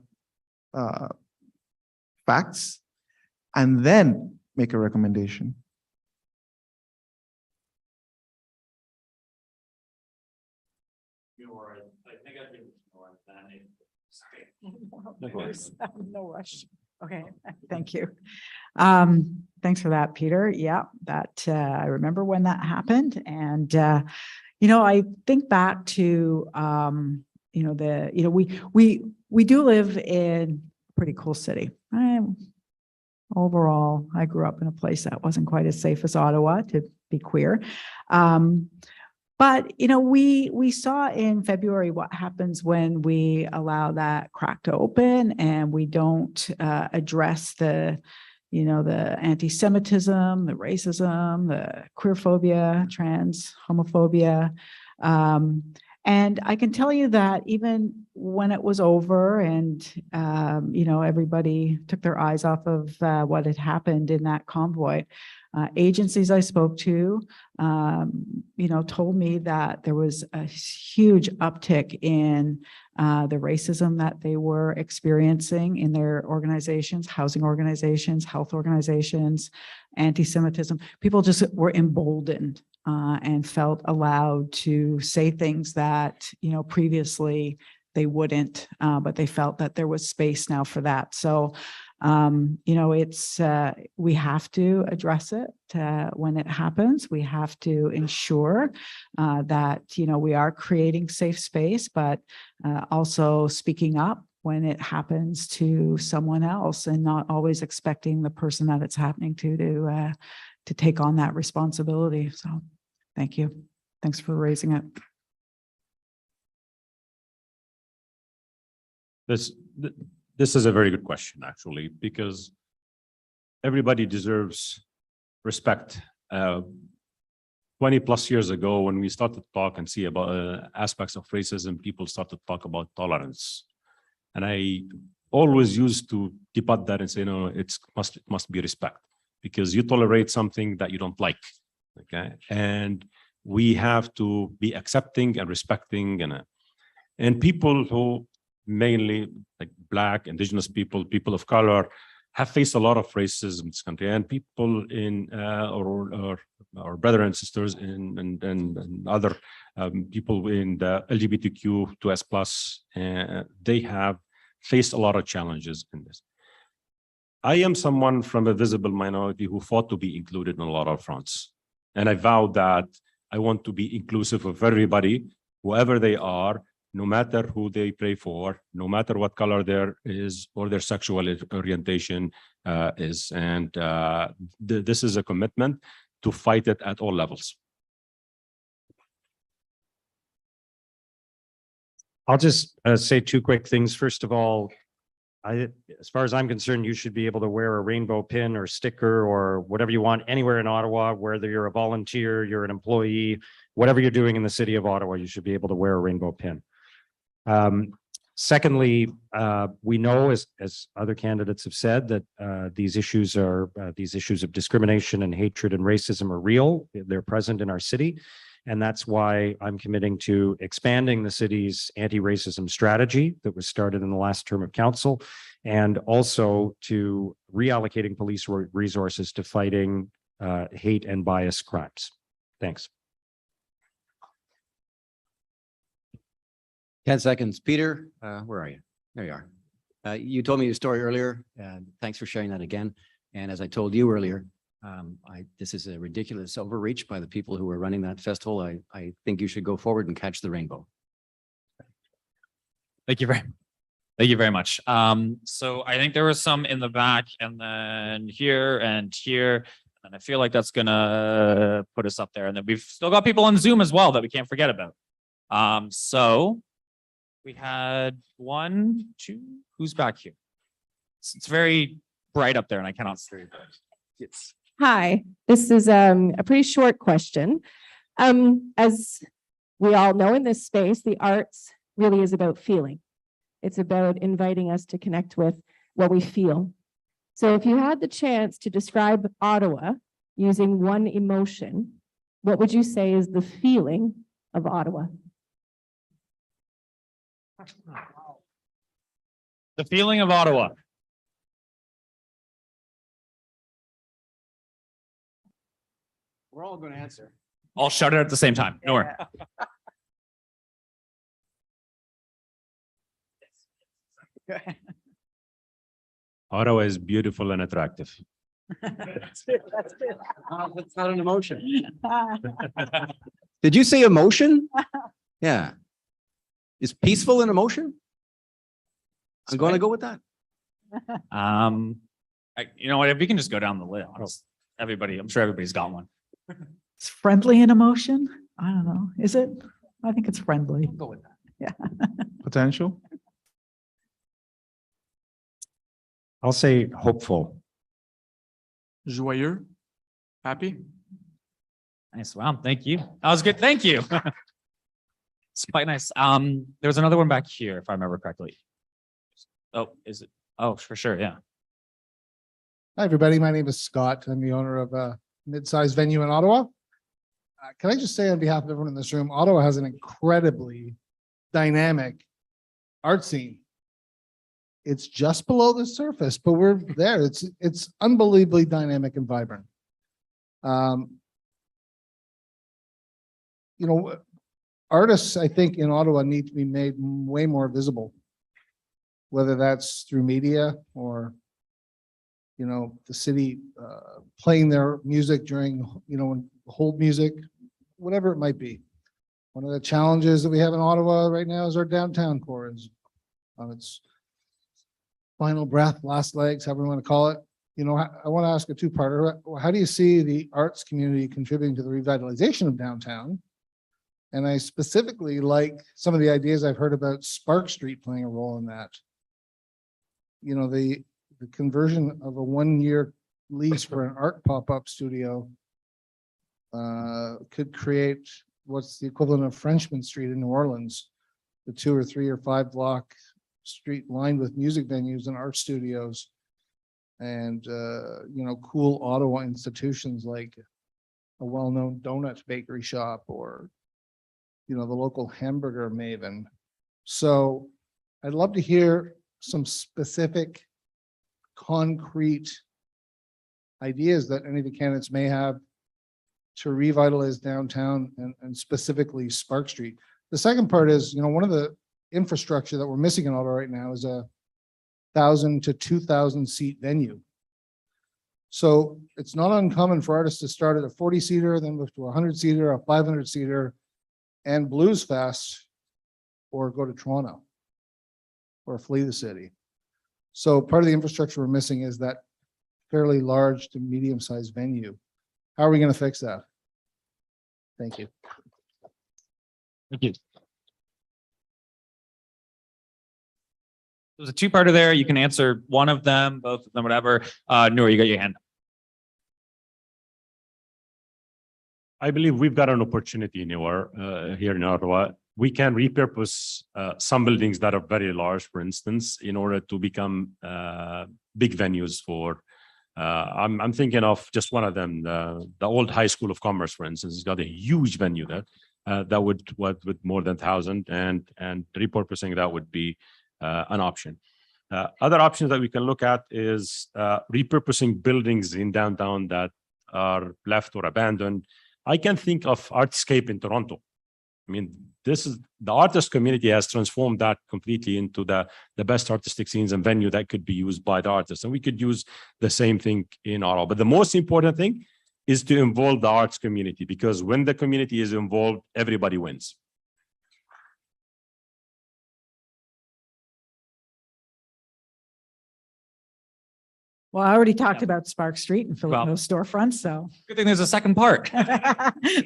[SPEAKER 3] facts and then make a recommendation.
[SPEAKER 9] No rush. Okay, thank you. Thanks for that, Peter. Yeah, that I remember when that happened. And I think back to we do live in a pretty cool city. Overall, I grew up in a place that wasn't quite as safe as Ottawa, to be queer. But, you know, we saw in February what happens when we allow that crack to open and we don't address the, you know, the anti-Semitism, the racism, the queerphobia, trans homophobia. And I can tell you that even when it was over and, you know, everybody took their eyes off of what had happened in that convoy, agencies I spoke to, you know, told me that there was a huge uptick in the racism that they were experiencing in their organizations, housing organizations, health organizations, anti-Semitism. People just were emboldened and felt allowed to say things that, you know, previously they wouldn't, but they felt that there was space now for that. So, you know, it's, we have to address it when it happens. We have to ensure that, you know, we are creating safe space, but also speaking up when it happens to someone else and not always expecting the person that it's happening to take on that responsibility. So thank you. Thanks for raising it.
[SPEAKER 8] This is a very good question, actually, because everybody deserves respect. 20 plus years ago, when we started to talk and see about aspects of racism, people started to talk about tolerance. And I always used to debate that and say, no, it must be respect, because you tolerate something that you don't like, okay? And we have to be accepting and respecting, and people who mainly like Black, Indigenous people, people of color, have faced a lot of racism in this country, and people in or brother and sisters and other people in the LGBTQ2S+, they have faced a lot of challenges in this. I am someone from a visible minority who fought to be included in a lot of fronts, and I vowed that I want to be inclusive of everybody, whoever they are, no matter who they pray for, no matter what color there is or their sexual orientation is. And this is a commitment to fight it at all levels.
[SPEAKER 11] I'll just say two quick things. First of all, as far as I'm concerned, you should be able to wear a rainbow pin or sticker or whatever you want anywhere in Ottawa, whether you're a volunteer, you're an employee, whatever you're doing in the city of Ottawa, you should be able to wear a rainbow pin. Secondly, we know, as other candidates have said, that these issues of discrimination and hatred and racism are real. They're present in our city. And that's why I'm committing to expanding the city's anti-racism strategy that was started in the last term of council, and also to reallocating police resources to fighting hate and bias crimes. Thanks.
[SPEAKER 7] 10 seconds. Peter, where are you? There you are. You told me your story earlier, and thanks for sharing that again. And as I told you earlier, this is a ridiculous overreach by the people who are running that festival. I think you should go forward and catch the rainbow.
[SPEAKER 6] Thank you very much. So I think there was some in the back, and then here and here, and I feel like that's gonna put us up there. And then we've still got people on Zoom as well that we can't forget about. So we had 1, 2, who's back here? It's very bright up there and I cannot see. It's
[SPEAKER 14] Hi, this is a pretty short question. As we all know in this space, the arts really is about feeling. It's about inviting us to connect with what we feel. So if you had the chance to describe Ottawa using one emotion, what would you say is the feeling of Ottawa?
[SPEAKER 6] the feeling of Ottawa.
[SPEAKER 7] We're all going to answer.
[SPEAKER 6] I'll shout it at the same time. No worry.
[SPEAKER 8] Ottawa is beautiful and attractive.
[SPEAKER 7] That's not an emotion. Did you say emotion? Yeah. Is peaceful an emotion? I'm going to go with that.
[SPEAKER 6] You know what? If we can just go down the list, everybody, I'm sure everybody's got one.
[SPEAKER 9] It's friendly in emotion. I don't know. Is it? I think it's friendly.
[SPEAKER 6] Go with that.
[SPEAKER 9] Yeah.
[SPEAKER 3] Potential?
[SPEAKER 11] I'll say hopeful.
[SPEAKER 2] Joyeux? Happy?
[SPEAKER 6] Nice. Wow. Thank you. That was good. Thank you. It's quite nice. There was another one back here, if I remember correctly. Oh, is it? Oh, for sure. Yeah.
[SPEAKER 10] Hi, everybody. My name is Scott. I'm the owner of a mid-sized venue in Ottawa. Can I just say on behalf of everyone in this room, Ottawa has an incredibly dynamic art scene. It's just below the surface, but we're there. It's unbelievably dynamic and vibrant. You know, artists, I think, in Ottawa need to be made way more visible, whether that's through media or, you know, the city playing their music during, you know, hold music, whatever it might be. One of the challenges that we have in Ottawa right now is our downtown core is on its final breath, last legs, however you want to call it. You know, I want to ask a two-parter. How do you see the arts community contributing to the revitalization of downtown? And I specifically like some of the ideas I've heard about Spark Street playing a role in that. You know, the conversion of a one-year lease for an art pop-up studio could create what's the equivalent of Frenchman Street in New Orleans, the 2 or 3 or 5 block street lined with music venues and art studios and, you know, cool Ottawa institutions like a well-known donut bakery shop or, you know, the local hamburger maven. So I'd love to hear some specific concrete ideas that any of the candidates may have to revitalize downtown and specifically Spark Street. The second part is, you know, one of the infrastructure that we're missing in Ottawa right now is a 1,000 to 2,000 seat venue. So it's not uncommon for artists to start at a 40-seater, then move to a 100-seater, a 500-seater, and Blues Fest, or go to Toronto or flee the city. So part of the infrastructure we're missing is that fairly large to medium-sized venue. How are we going to fix that? Thank you.
[SPEAKER 6] Thank you. There's a two-parter there. You can answer one of them, both of them, whatever. Noor, you got your hand up.
[SPEAKER 8] I believe we've got an opportunity here in Ottawa. We can repurpose some buildings that are very large, for instance, in order to become big venues for. I'm thinking of just one of them, the old High School of Commerce, for instance. It's got a huge venue there that would with more than 1,000, and repurposing that would be an option. Other options that we can look at is repurposing buildings in downtown that are left or abandoned. I can think of Artscape in Toronto. I mean, the artist community has transformed that completely into the best artistic scenes and venue that could be used by the artists. And we could use the same thing in Ottawa. But the most important thing is to involve the arts community, because when the community is involved, everybody wins.
[SPEAKER 9] Well, I already talked about Spark Street and Filipino storefronts, so.
[SPEAKER 6] Good thing there's a second part.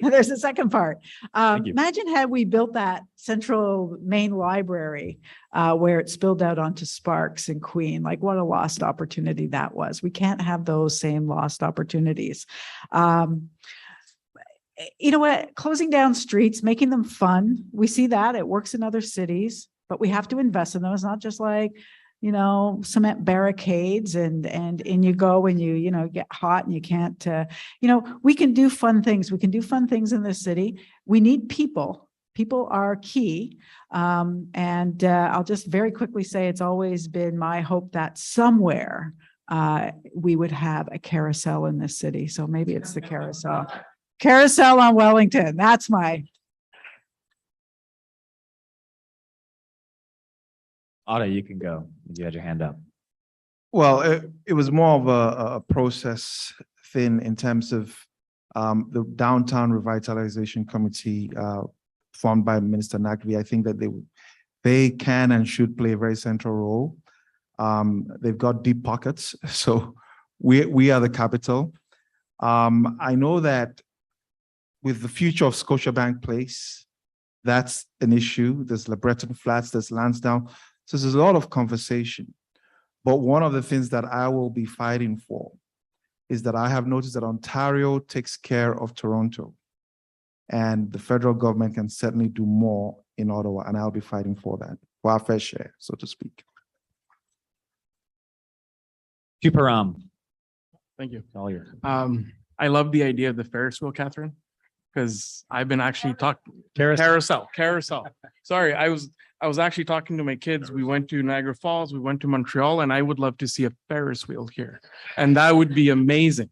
[SPEAKER 9] There's a second part.
[SPEAKER 6] Thank you.
[SPEAKER 9] Imagine had we built that central main library where it spilled out onto Sparks and Queen. Like, what a lost opportunity that was. We can't have those same lost opportunities. You know what? Closing down streets, making them fun. We see that it works in other cities, but we have to invest in them. It's not just like, you know, cement barricades and in you go when you know, get hot and you can't, you know, we can do fun things. We can do fun things in this city. We need people. People are key. I'll just very quickly say it's always been my hope that somewhere we would have a carousel in this city. So maybe it's the carousel. Carousel on Wellington. That's my.
[SPEAKER 6] Otto, you can go. You had your hand up.
[SPEAKER 3] Well, it was more of a process thing in terms of the Downtown Revitalization Committee formed by Minister Naqvi. I think that they can and should play a very central role. They've got deep pockets, so we are the capital. I know that with the future of Scotiabank Place, that's an issue. There's LeBreton Flats, there's Lansdowne. So there's a lot of conversation. But one of the things that I will be fighting for is that I have noticed that Ontario takes care of Toronto. And the federal government can certainly do more in Ottawa, and I'll be fighting for that, for our fair share, so to speak.
[SPEAKER 6] Chuparam,
[SPEAKER 2] Thank you.
[SPEAKER 6] all yours.
[SPEAKER 2] I love the idea of the Ferris wheel, Catherine, because I've been actually talking carousel. Sorry, I was actually talking to my kids. We went to Niagara Falls, we went to Montreal, and I would love to see a Ferris wheel here. And that would be amazing.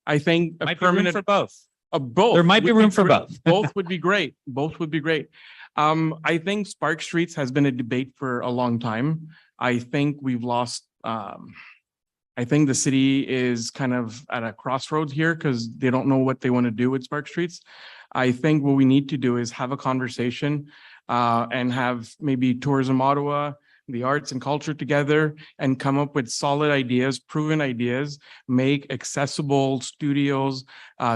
[SPEAKER 2] I think a
[SPEAKER 6] Might be room
[SPEAKER 2] permanent
[SPEAKER 6] for both.
[SPEAKER 2] both.
[SPEAKER 6] There might be
[SPEAKER 2] would
[SPEAKER 6] room for
[SPEAKER 2] great.
[SPEAKER 6] both.
[SPEAKER 2] Both would be great. Both would be great. I think Spark Streets has been a debate for a long time. I think we've lost, I think the city is kind of at a crossroads here because they don't know what they want to do with Spark Streets. I think what we need to do is have a conversation and have maybe Tourism Ottawa, the arts and culture together and come up with solid ideas, proven ideas, make accessible studios,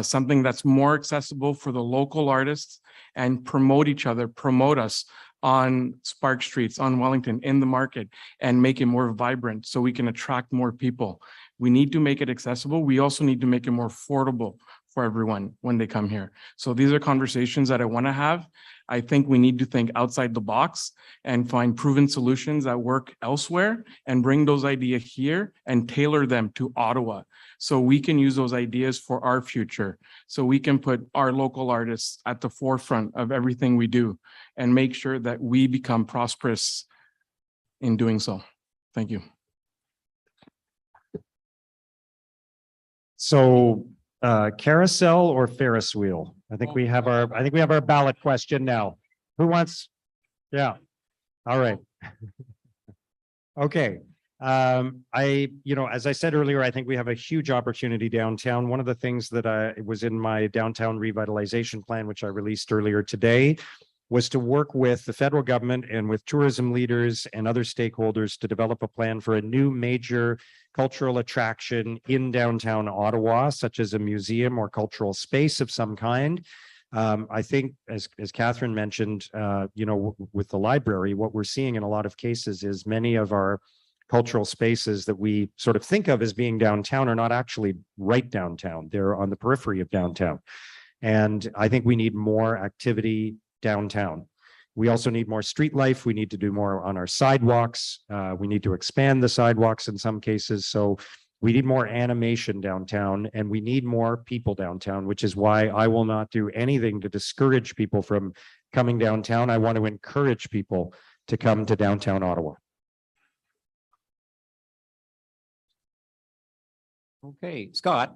[SPEAKER 2] something that's more accessible for the local artists and promote each other, promote us on Spark Streets, on Wellington, in the market, and make it more vibrant so we can attract more people. We need to make it accessible. We also need to make it more affordable for everyone when they come here. So these are conversations that I want to have. I think we need to think outside the box and find proven solutions that work elsewhere and bring those ideas here and tailor them to Ottawa. So we can use those ideas for our future. So we can put our local artists at the forefront of everything we do and make sure that we become prosperous in doing so. Thank you.
[SPEAKER 11] So carousel or Ferris wheel? I think we have our ballot question now. Who wants? Yeah. All right. Okay. As I said earlier, I think we have a huge opportunity downtown. One of the things that was in my downtown revitalization plan, which I released earlier today, was to work with the federal government and with tourism leaders and other stakeholders to develop a plan for a new major cultural attraction in downtown Ottawa, such as a museum or cultural space of some kind. I think, as Catherine mentioned, with the library, what we're seeing in a lot of cases is many of our cultural spaces that we sort of think of as being downtown are not actually right downtown. They're on the periphery of downtown. And I think we need more activity downtown. We also need more street life. We need to do more on our sidewalks. We need to expand the sidewalks in some cases. So we need more animation downtown and we need more people downtown, which is why I will not do anything to discourage people from coming downtown. I want to encourage people to come to downtown Ottawa.
[SPEAKER 7] Okay, Scott,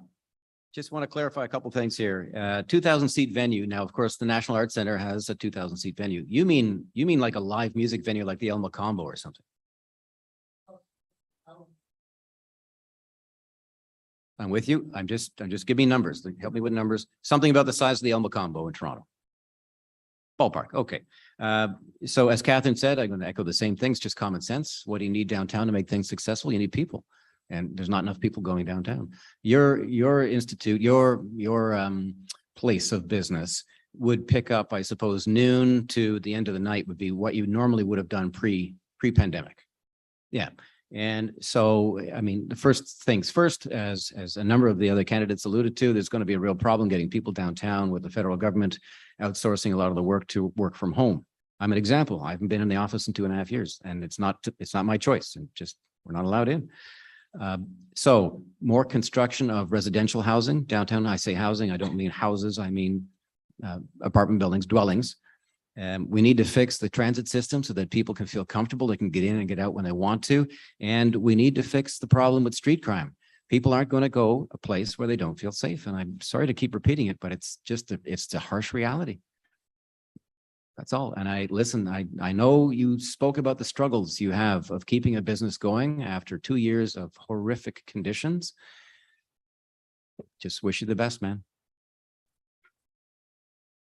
[SPEAKER 7] just want to clarify a couple things here. 2,000 seat venue. Now, of course, the National Arts Center has a 2,000 seat venue. You mean like a live music venue like the El Macombo or something? I'm with you. I'm just giving numbers. Help me with numbers. Something about the size of the El Macombo in Toronto. Ballpark. Okay. So as Catherine said, I'm going to echo the same things, just common sense. What do you need downtown to make things successful? You need people. And there's not enough people going downtown. Your institute, your place of business would pick up, I suppose, noon to the end of the night would be what you normally would have done pre-pandemic. Yeah. And so, I mean, the first things first, as a number of the other candidates alluded to, there's going to be a real problem getting people downtown with the federal government outsourcing a lot of the work to work from home. I'm an example. I haven't been in the office in 2.5 years, and it's not my choice. And just we're not allowed in. So more construction of residential housing downtown. I say housing, I don't mean houses. I mean apartment buildings, dwellings. We need to fix the transit system so that people can feel comfortable. They can get in and get out when they want to. And we need to fix the problem with street crime. People aren't going to go a place where they don't feel safe. And I'm sorry to keep repeating it, but it's the harsh reality. That's all. And I know you spoke about the struggles you have of keeping a business going after 2 years of horrific conditions. Just wish you the best, man.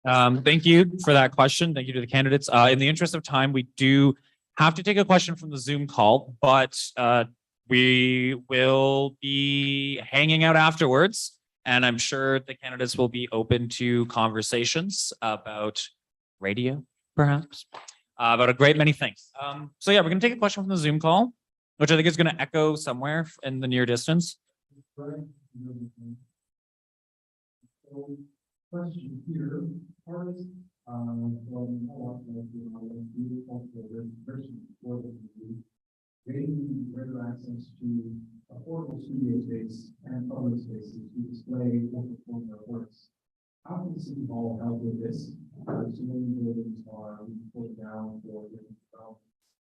[SPEAKER 6] Thank you for that question. Thank you to the candidates. In the interest of time, we do have to take a question from the Zoom call, but we will be hanging out afterwards. And I'm sure the candidates will be open to conversations about radio, perhaps, about a great many things. So yeah, we're gonna take a question from the Zoom call, which I think is gonna echo somewhere in the near distance.
[SPEAKER 3] Question here, first, gaining greater access to affordable studio space and public spaces to display or perform their works. How can City Hall help with this? So many buildings are put down for different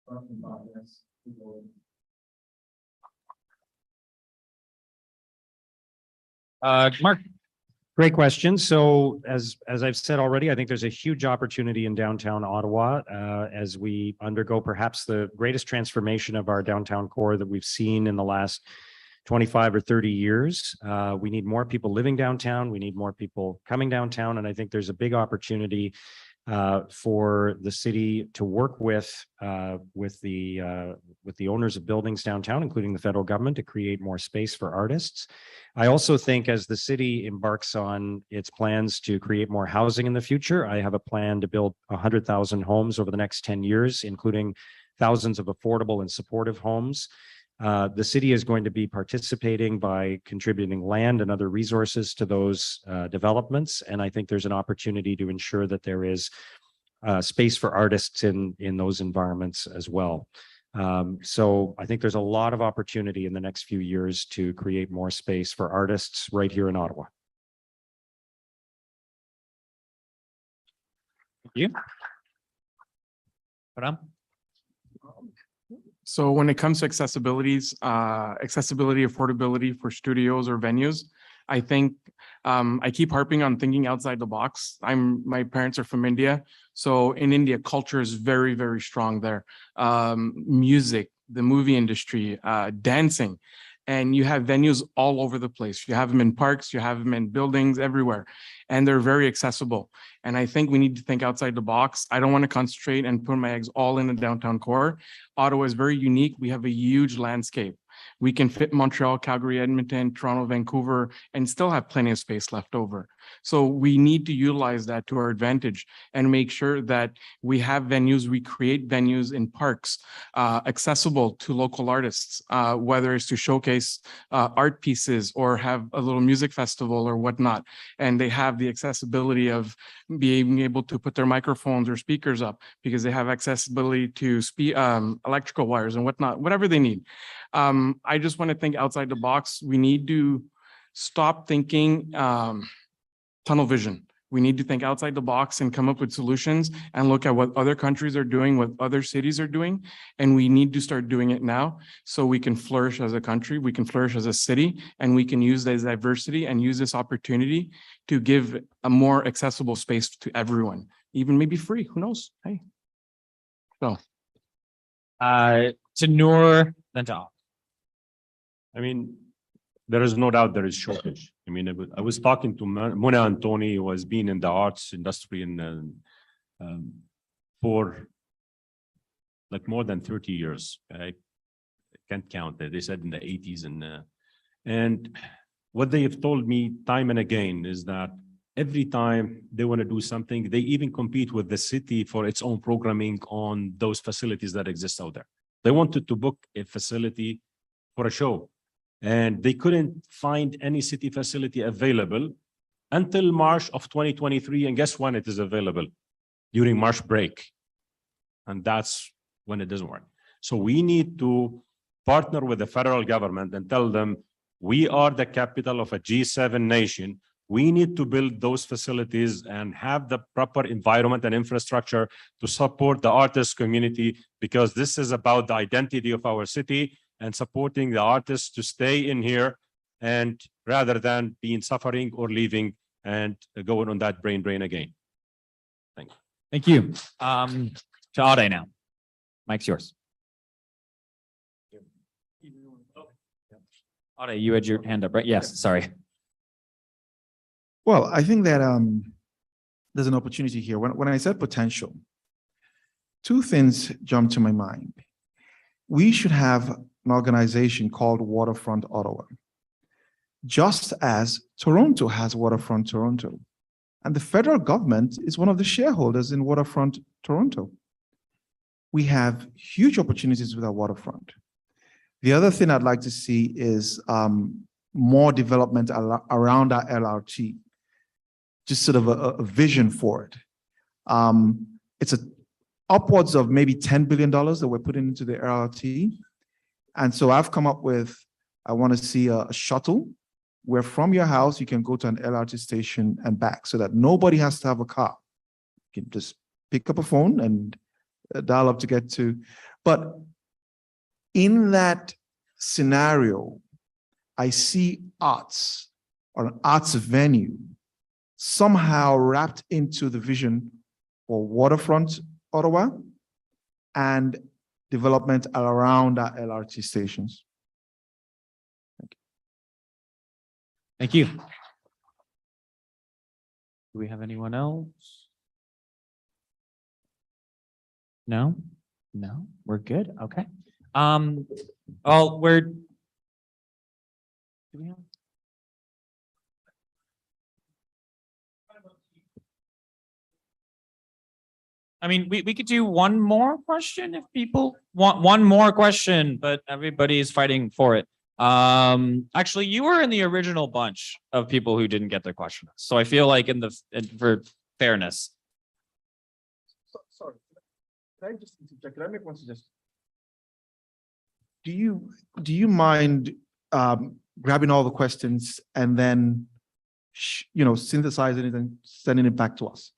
[SPEAKER 3] construction projects.
[SPEAKER 6] Mark.
[SPEAKER 11] Great question. So as I've said already, I think there's a huge opportunity in downtown Ottawa as we undergo perhaps the greatest transformation of our downtown core that we've seen in the last 25 or 30 years. We need more people living downtown. We need more people coming downtown. And I think there's a big opportunity for the city to work with the owners of buildings downtown, including the federal government, to create more space for artists. I also think as the city embarks on its plans to create more housing in the future, I have a plan to build 100,000 homes over the next 10 years, including thousands of affordable and supportive homes. The city is going to be participating by contributing land and other resources to those developments. And I think there's an opportunity to ensure that there is space for artists in those environments as well. So I think there's a lot of opportunity in the next few years to create more space for artists right here in Ottawa.
[SPEAKER 6] Thank you. Padam?
[SPEAKER 2] So when it comes to accessibility, affordability for studios or venues, I think I keep harping on thinking outside the box. My parents are from India. So in India, culture is very, very strong there. Music, the movie industry, dancing. And you have venues all over the place. You have them in parks, you have them in buildings everywhere, and they're very accessible. And I think we need to think outside the box. I don't want to concentrate and put my eggs all in the downtown core. Ottawa is very unique. We have a huge landscape. We can fit Montreal, Calgary, Edmonton, Toronto, Vancouver, and still have plenty of space left over. So we need to utilize that to our advantage and make sure that we have venues, we create venues in parks accessible to local artists, whether it's to showcase art pieces or have a little music festival or whatnot. And they have the accessibility of being able to put their microphones or speakers up because they have accessibility to electrical wires and whatnot, whatever they need. I just want to think outside the box. We need to stop thinking tunnel vision. We need to think outside the box and come up with solutions and look at what other countries are doing, what other cities are doing. And we need to start doing it now so we can flourish as a country, we can flourish as a city, and we can use this diversity and use this opportunity to give a more accessible space to everyone, even maybe free, who knows? Hey. So.
[SPEAKER 6] To Noor, then to Al.
[SPEAKER 8] I mean, there is no doubt there is shortage. I mean, I was talking to Mona and Tony, who has been in the arts industry for like more than 30 years. I can't count it. They said in the 80s. And what they have told me time and again is that every time they want to do something, they even compete with the city for its own programming on those facilities that exist out there. They wanted to book a facility for a show, and they couldn't find any city facility available until March of 2023. And guess when it is available? During March break. And that's when it doesn't work. So we need to partner with the federal government and tell them, we are the capital of a G7 nation. We need to build those facilities and have the proper environment and infrastructure to support the artist community, because this is about the identity of our city and supporting the artists to stay in here, and rather than being suffering or leaving and going on that brain drain again. Thank you.
[SPEAKER 6] Thank you. To Ade now. Mike's yours. Ade, you had your hand up, right? Yes, sorry.
[SPEAKER 3] Well, I think that there's an opportunity here. When I said potential, two things jumped to my mind. We should have an organization called Waterfront Ottawa. just as Toronto has Waterfront Toronto. And the federal government is one of the shareholders in Waterfront Toronto. We have huge opportunities with our waterfront. The other thing I'd like to see is more development around our LRT, just sort of a vision for it. It's upwards of maybe $10 billion that we're putting into the LRT. And so I've come up with, I want to see a shuttle where from your house, you can go to an LRT station and back so that nobody has to have a car. You can just pick up a phone and dial up to get to. But in that scenario, I see arts or an arts venue somehow wrapped into the vision for Waterfront Ottawa and development around our LRT stations.
[SPEAKER 6] Thank you. Do we have anyone else? No? No, we're good. Okay. Oh, do we have? I mean, we could do one more question if people want one more question, but everybody is fighting for it. Actually, you were in the original bunch of people who didn't get their question. So I feel like for fairness.
[SPEAKER 3] Sorry, can I just interject? Can I make one suggestion? Do you mind grabbing all the questions and then synthesizing it and sending it back to us?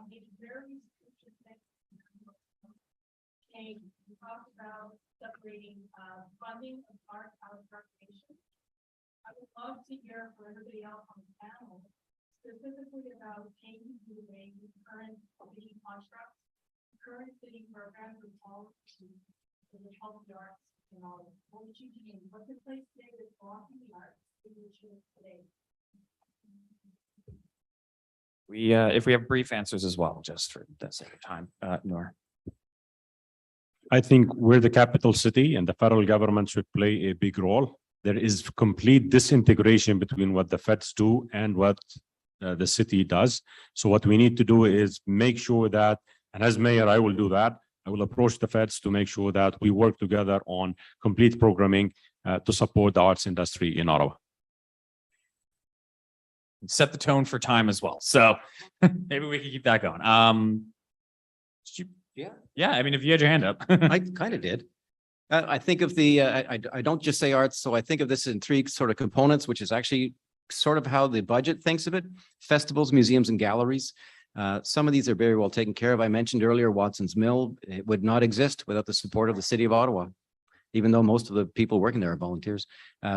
[SPEAKER 1] It's very specific. We talked about separating funding of art out of recreation. I would love to hear from everybody else on the panel specifically about changing the way the current city constructs, current city programs and policies to the help the arts and all. What would you do? What's in place today that's blocking the arts in which it is today?
[SPEAKER 6] If we have brief answers as well, just for the sake of time, Noor.
[SPEAKER 8] I think we're the capital city and the federal government should play a big role. There is complete disintegration between what the feds do and what the city does. So what we need to do is make sure that, and as mayor, I will do that. I will approach the feds to make sure that we work together on complete programming to support the arts industry in Ottawa.
[SPEAKER 6] Set the tone for time as well. So maybe we can keep that going. Yeah. I mean, if you had your hand up.
[SPEAKER 7] I kind of did. I think of I don't just say arts, so I think of this in three sort of components, which is actually sort of how the budget thinks of it. Festivals, museums, and galleries. Some of these are very well taken care of. I mentioned earlier Watson's Mill. It would not exist without the support of the city of Ottawa, even though most of the people working there are volunteers.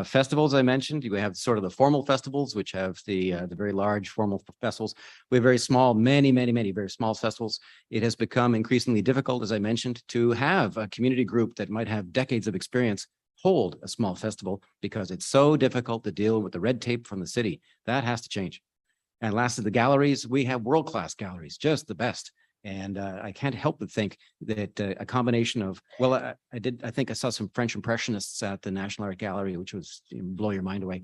[SPEAKER 7] Festivals, I mentioned, you have sort of the formal festivals, which have the very large formal festivals. We have very small, many very small festivals. It has become increasingly difficult, as I mentioned, to have a community group that might have decades of experience hold a small festival because it's so difficult to deal with the red tape from the city. That has to change. And lastly, the galleries, we have world-class galleries, just the best. And I can't help but think that a combination of, well, I think I saw some French Impressionists at the National Art Gallery, which was blow your mind away.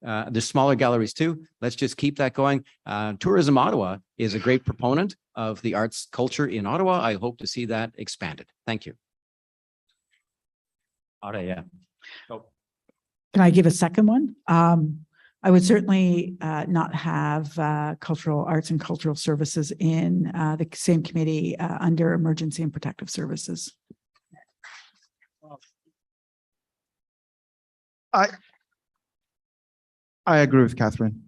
[SPEAKER 7] There's smaller galleries too. Let's just keep that going. Tourism Ottawa is a great proponent of the arts culture in Ottawa. I hope to see that expanded. Thank you.
[SPEAKER 6] Yeah.
[SPEAKER 9] Can I give a second one? I would certainly not have cultural arts and cultural services in the same committee under emergency and protective services.
[SPEAKER 3] I agree with Catherine.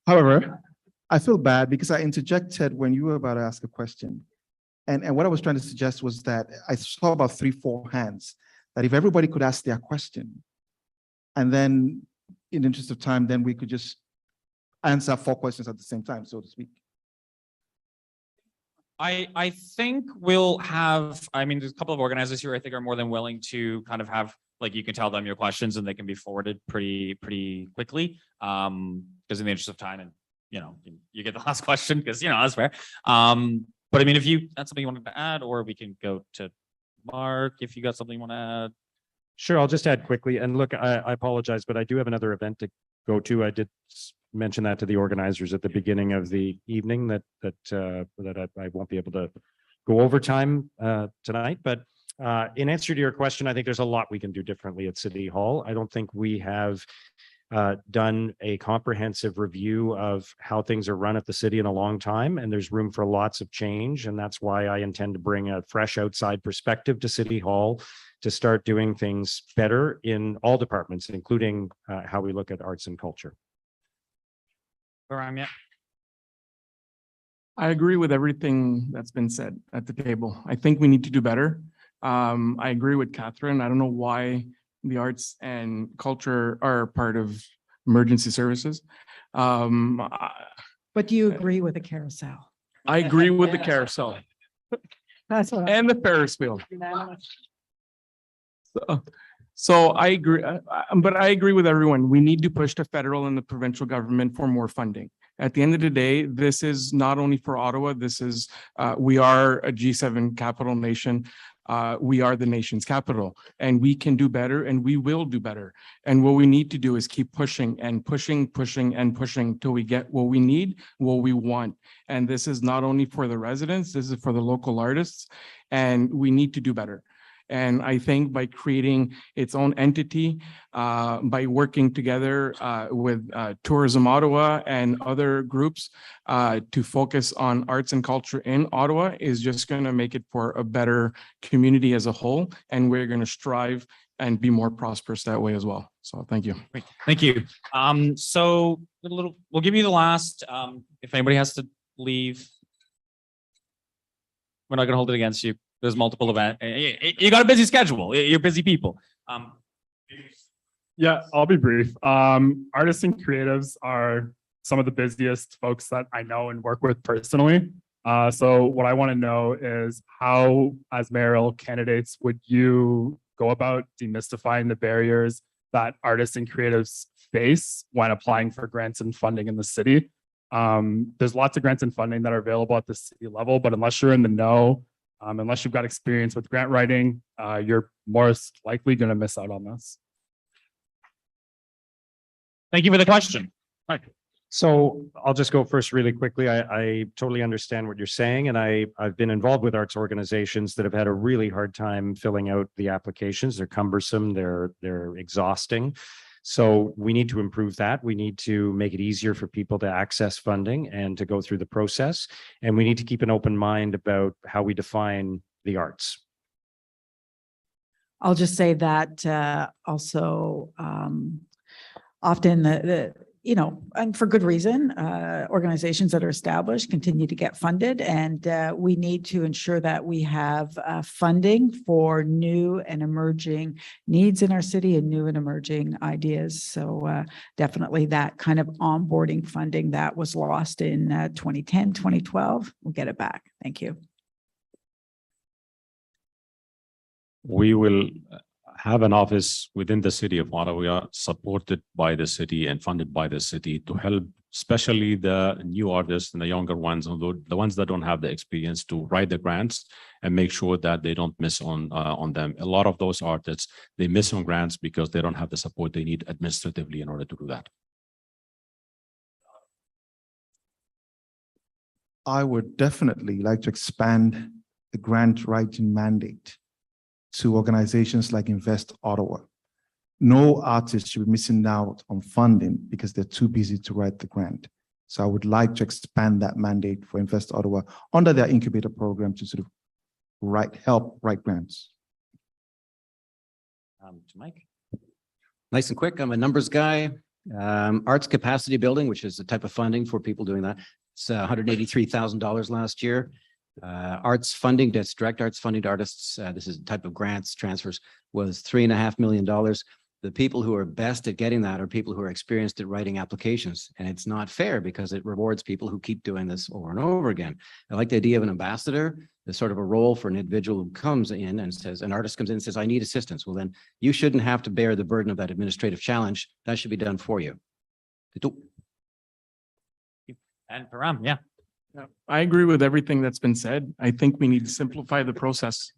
[SPEAKER 3] However, I feel bad because I interjected when you were about to ask a question. And what I was trying to suggest was that I saw about 3-4 hands, that if everybody could ask their question, and then in the interest of time, then we could just answer 4 questions at the same time, so to speak.
[SPEAKER 6] I think we'll have, I mean, there's a couple of organizers here I think are more than willing to kind of have like you can tell them your questions and they can be forwarded pretty quickly. Because in the interest of time and, you get the last question because, that's fair. But I mean, if you had something you wanted to add, or we can go to Mark, if you got something you want to add.
[SPEAKER 11] Sure, I'll just add quickly. And look, I apologize, but I do have another event to go to. I did mention that to the organizers at the beginning of the evening that I won't be able to go overtime tonight. But in answer to your question, I think there's a lot we can do differently at City Hall. I don't think we have done a comprehensive review of how things are run at the city in a long time, and there's room for lots of change. And that's why I intend to bring a fresh outside perspective to City Hall to start doing things better in all departments, including how we look at arts and culture.
[SPEAKER 6] Yeah.
[SPEAKER 2] I agree with everything that's been said at the table. I think we need to do better. I agree with Catherine. I don't know why the arts and culture are part of emergency services.
[SPEAKER 9] But do you agree with the carousel?
[SPEAKER 2] I agree with the carousel
[SPEAKER 9] That's what.
[SPEAKER 2] and the Ferris wheel. So I agree, but I agree with everyone. We need to push the federal and the provincial government for more funding. At the end of the day, this is not only for Ottawa, this is, we are a G7 capital nation. We are the nation's capital, and we can do better, and we will do better. And what we need to do is keep pushing and pushing till we get what we need, what we want. And this is not only for the residents, this is for the local artists, and we need to do better. And I think by creating its own entity, by working together with Tourism Ottawa and other groups to focus on arts and culture in Ottawa is just going to make it for a better community as a whole. And we're going to strive and be more prosperous that way as well. So thank you.
[SPEAKER 6] Great. Thank you. So we'll give you the last, if anybody has to leave, we're not going to hold it against you. There's multiple events. You got a busy schedule. You're busy people.
[SPEAKER 15] Yeah, I'll be brief. Artists and creatives are some of the busiest folks that I know and work with personally. So what I want to know is how, as mayoral candidates, would you go about demystifying the barriers that artists and creatives face when applying for grants and funding in the city? There's lots of grants and funding that are available at the city level, but unless you're in the know, unless you've got experience with grant writing, you're most likely going to miss out on this.
[SPEAKER 6] Thank you for the question.
[SPEAKER 11] Right. So I'll just go first really quickly. I totally understand what you're saying, and I've been involved with arts organizations that have had a really hard time filling out the applications. They're cumbersome, they're exhausting. So we need to improve that. We need to make it easier for people to access funding and to go through the process. And we need to keep an open mind about how we define the arts.
[SPEAKER 9] I'll just say that also often and for good reason, organizations that are established continue to get funded, and we need to ensure that we have funding for new and emerging needs in our city and new and emerging ideas. So definitely that kind of onboarding funding that was lost in 2010, 2012, we'll get it back. Thank you.
[SPEAKER 8] We will have an office within the city of Ottawa, supported by the city and funded by the city to help, especially the new artists and the younger ones, the ones that don't have the experience, to write the grants and make sure that they don't miss on them. A lot of those artists, they miss on grants because they don't have the support they need administratively in order to do that.
[SPEAKER 3] I would definitely like to expand the grant writing mandate to organizations like Invest Ottawa. No artist should be missing out on funding because they're too busy to write the grant. So I would like to expand that mandate for Invest Ottawa under their incubator program to sort of help write grants.
[SPEAKER 6] To Mike.
[SPEAKER 7] Nice and quick. I'm a numbers guy. Arts capacity building, which is the type of funding for people doing that. It's $183,000 last year. Arts funding, that's direct arts funding to artists. This is the type of grants, transfers, was $3.5 million. The people who are best at getting that are people who are experienced at writing applications. And it's not fair because it rewards people who keep doing this over and over again. I like the idea of an ambassador. There's sort of a role for an individual who comes in and says, an artist comes in and says, I need assistance. Well, then you shouldn't have to bear the burden of that administrative challenge. That should be done for you.
[SPEAKER 6] And Param, yeah.
[SPEAKER 2] Yeah, I agree with everything that's been said. I think we need to simplify the process.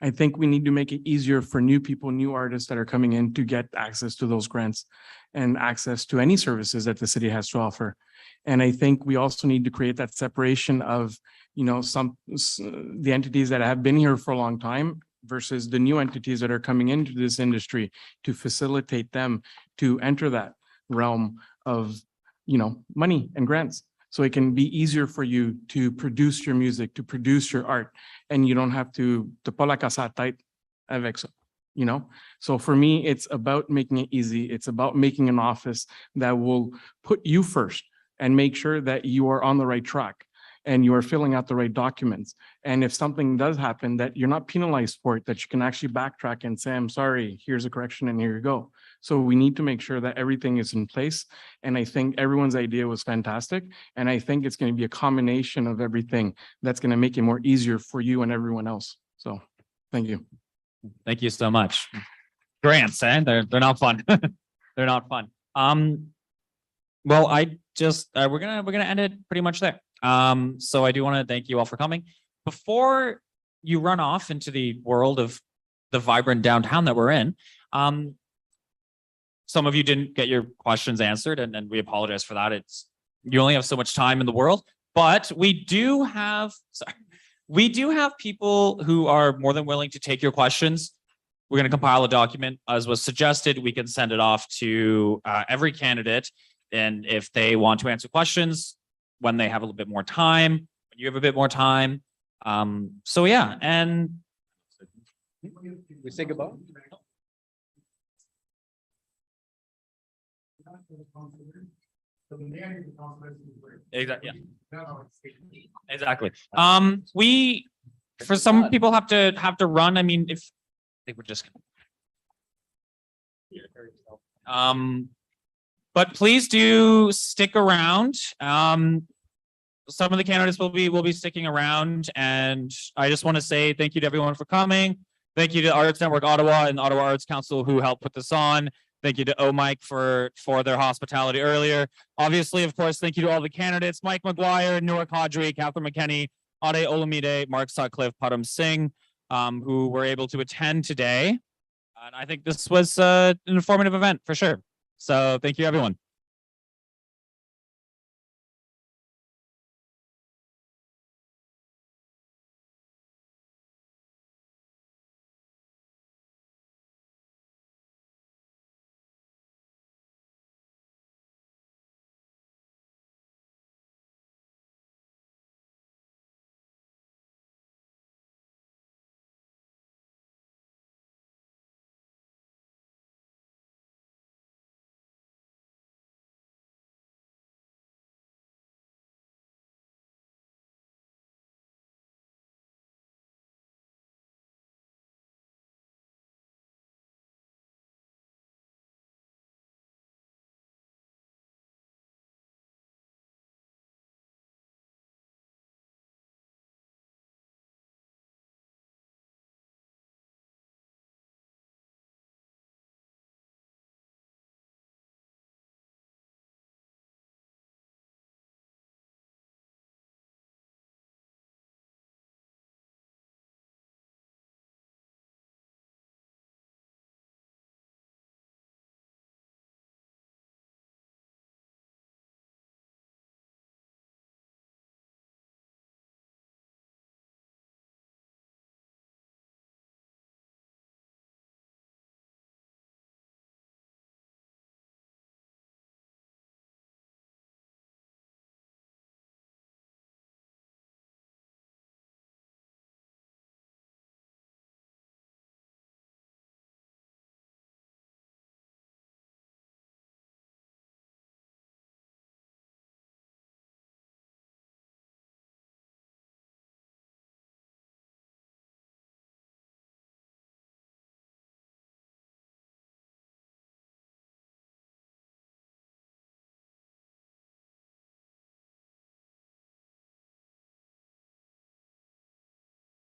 [SPEAKER 2] I think we need to make it easier for new people, new artists that are coming in to get access to those grants and access to any services that the city has to offer. And I think we also need to create that separation of, you know, the entities that have been here for a long time versus the new entities that are coming into this industry, to facilitate them to enter that realm of, you know, money and grants. So it can be easier for you to produce your music, to produce your art, and you don't have to pas la casse à la tête avec ça, you know? So for me, it's about making it easy. It's about making an office that will put you first and make sure that you are on the right track and you are filling out the right documents. And if something does happen, that you're not penalized for it, that you can actually backtrack and say, I'm sorry, here's a correction and here you go. So we need to make sure that everything is in place. And I think everyone's idea was fantastic. And I think it's going to be a combination of everything that's going to make it more easier for you and everyone else. So thank you.
[SPEAKER 6] Thank you so much. Grants, eh? They're not fun. They're not fun. Well, I just we're gonna end it pretty much there. So I do want to thank you all for coming. Before you run off into the world of the vibrant downtown that we're in, some of you didn't get your questions answered, and we apologize for that. You only have so much time in the world, but we do have people who are more than willing to take your questions. We're going to compile a document as was suggested. We can send it off to every candidate. And if they want to answer questions when they have a little bit more time, when you have a bit more time. So yeah, and
[SPEAKER 7] we say goodbye.
[SPEAKER 6] Exactly. Yeah. Exactly. We, for some people, have to run. I mean, if they were just. But please do stick around. Some of the candidates will be sticking around, and I just want to say thank you to everyone for coming. Thank you to Arts Network Ottawa and Ottawa Arts Council who helped put this on. Thank you to OMIC for their hospitality earlier. Obviously, of course, thank you to all the candidates: Mike McGuire, Noor Kadri, Catherine McKenney, Ade Olamide, Mark Sutcliffe, Param Singh, who were able to attend today. And I think this was an informative event for sure. So thank you, everyone.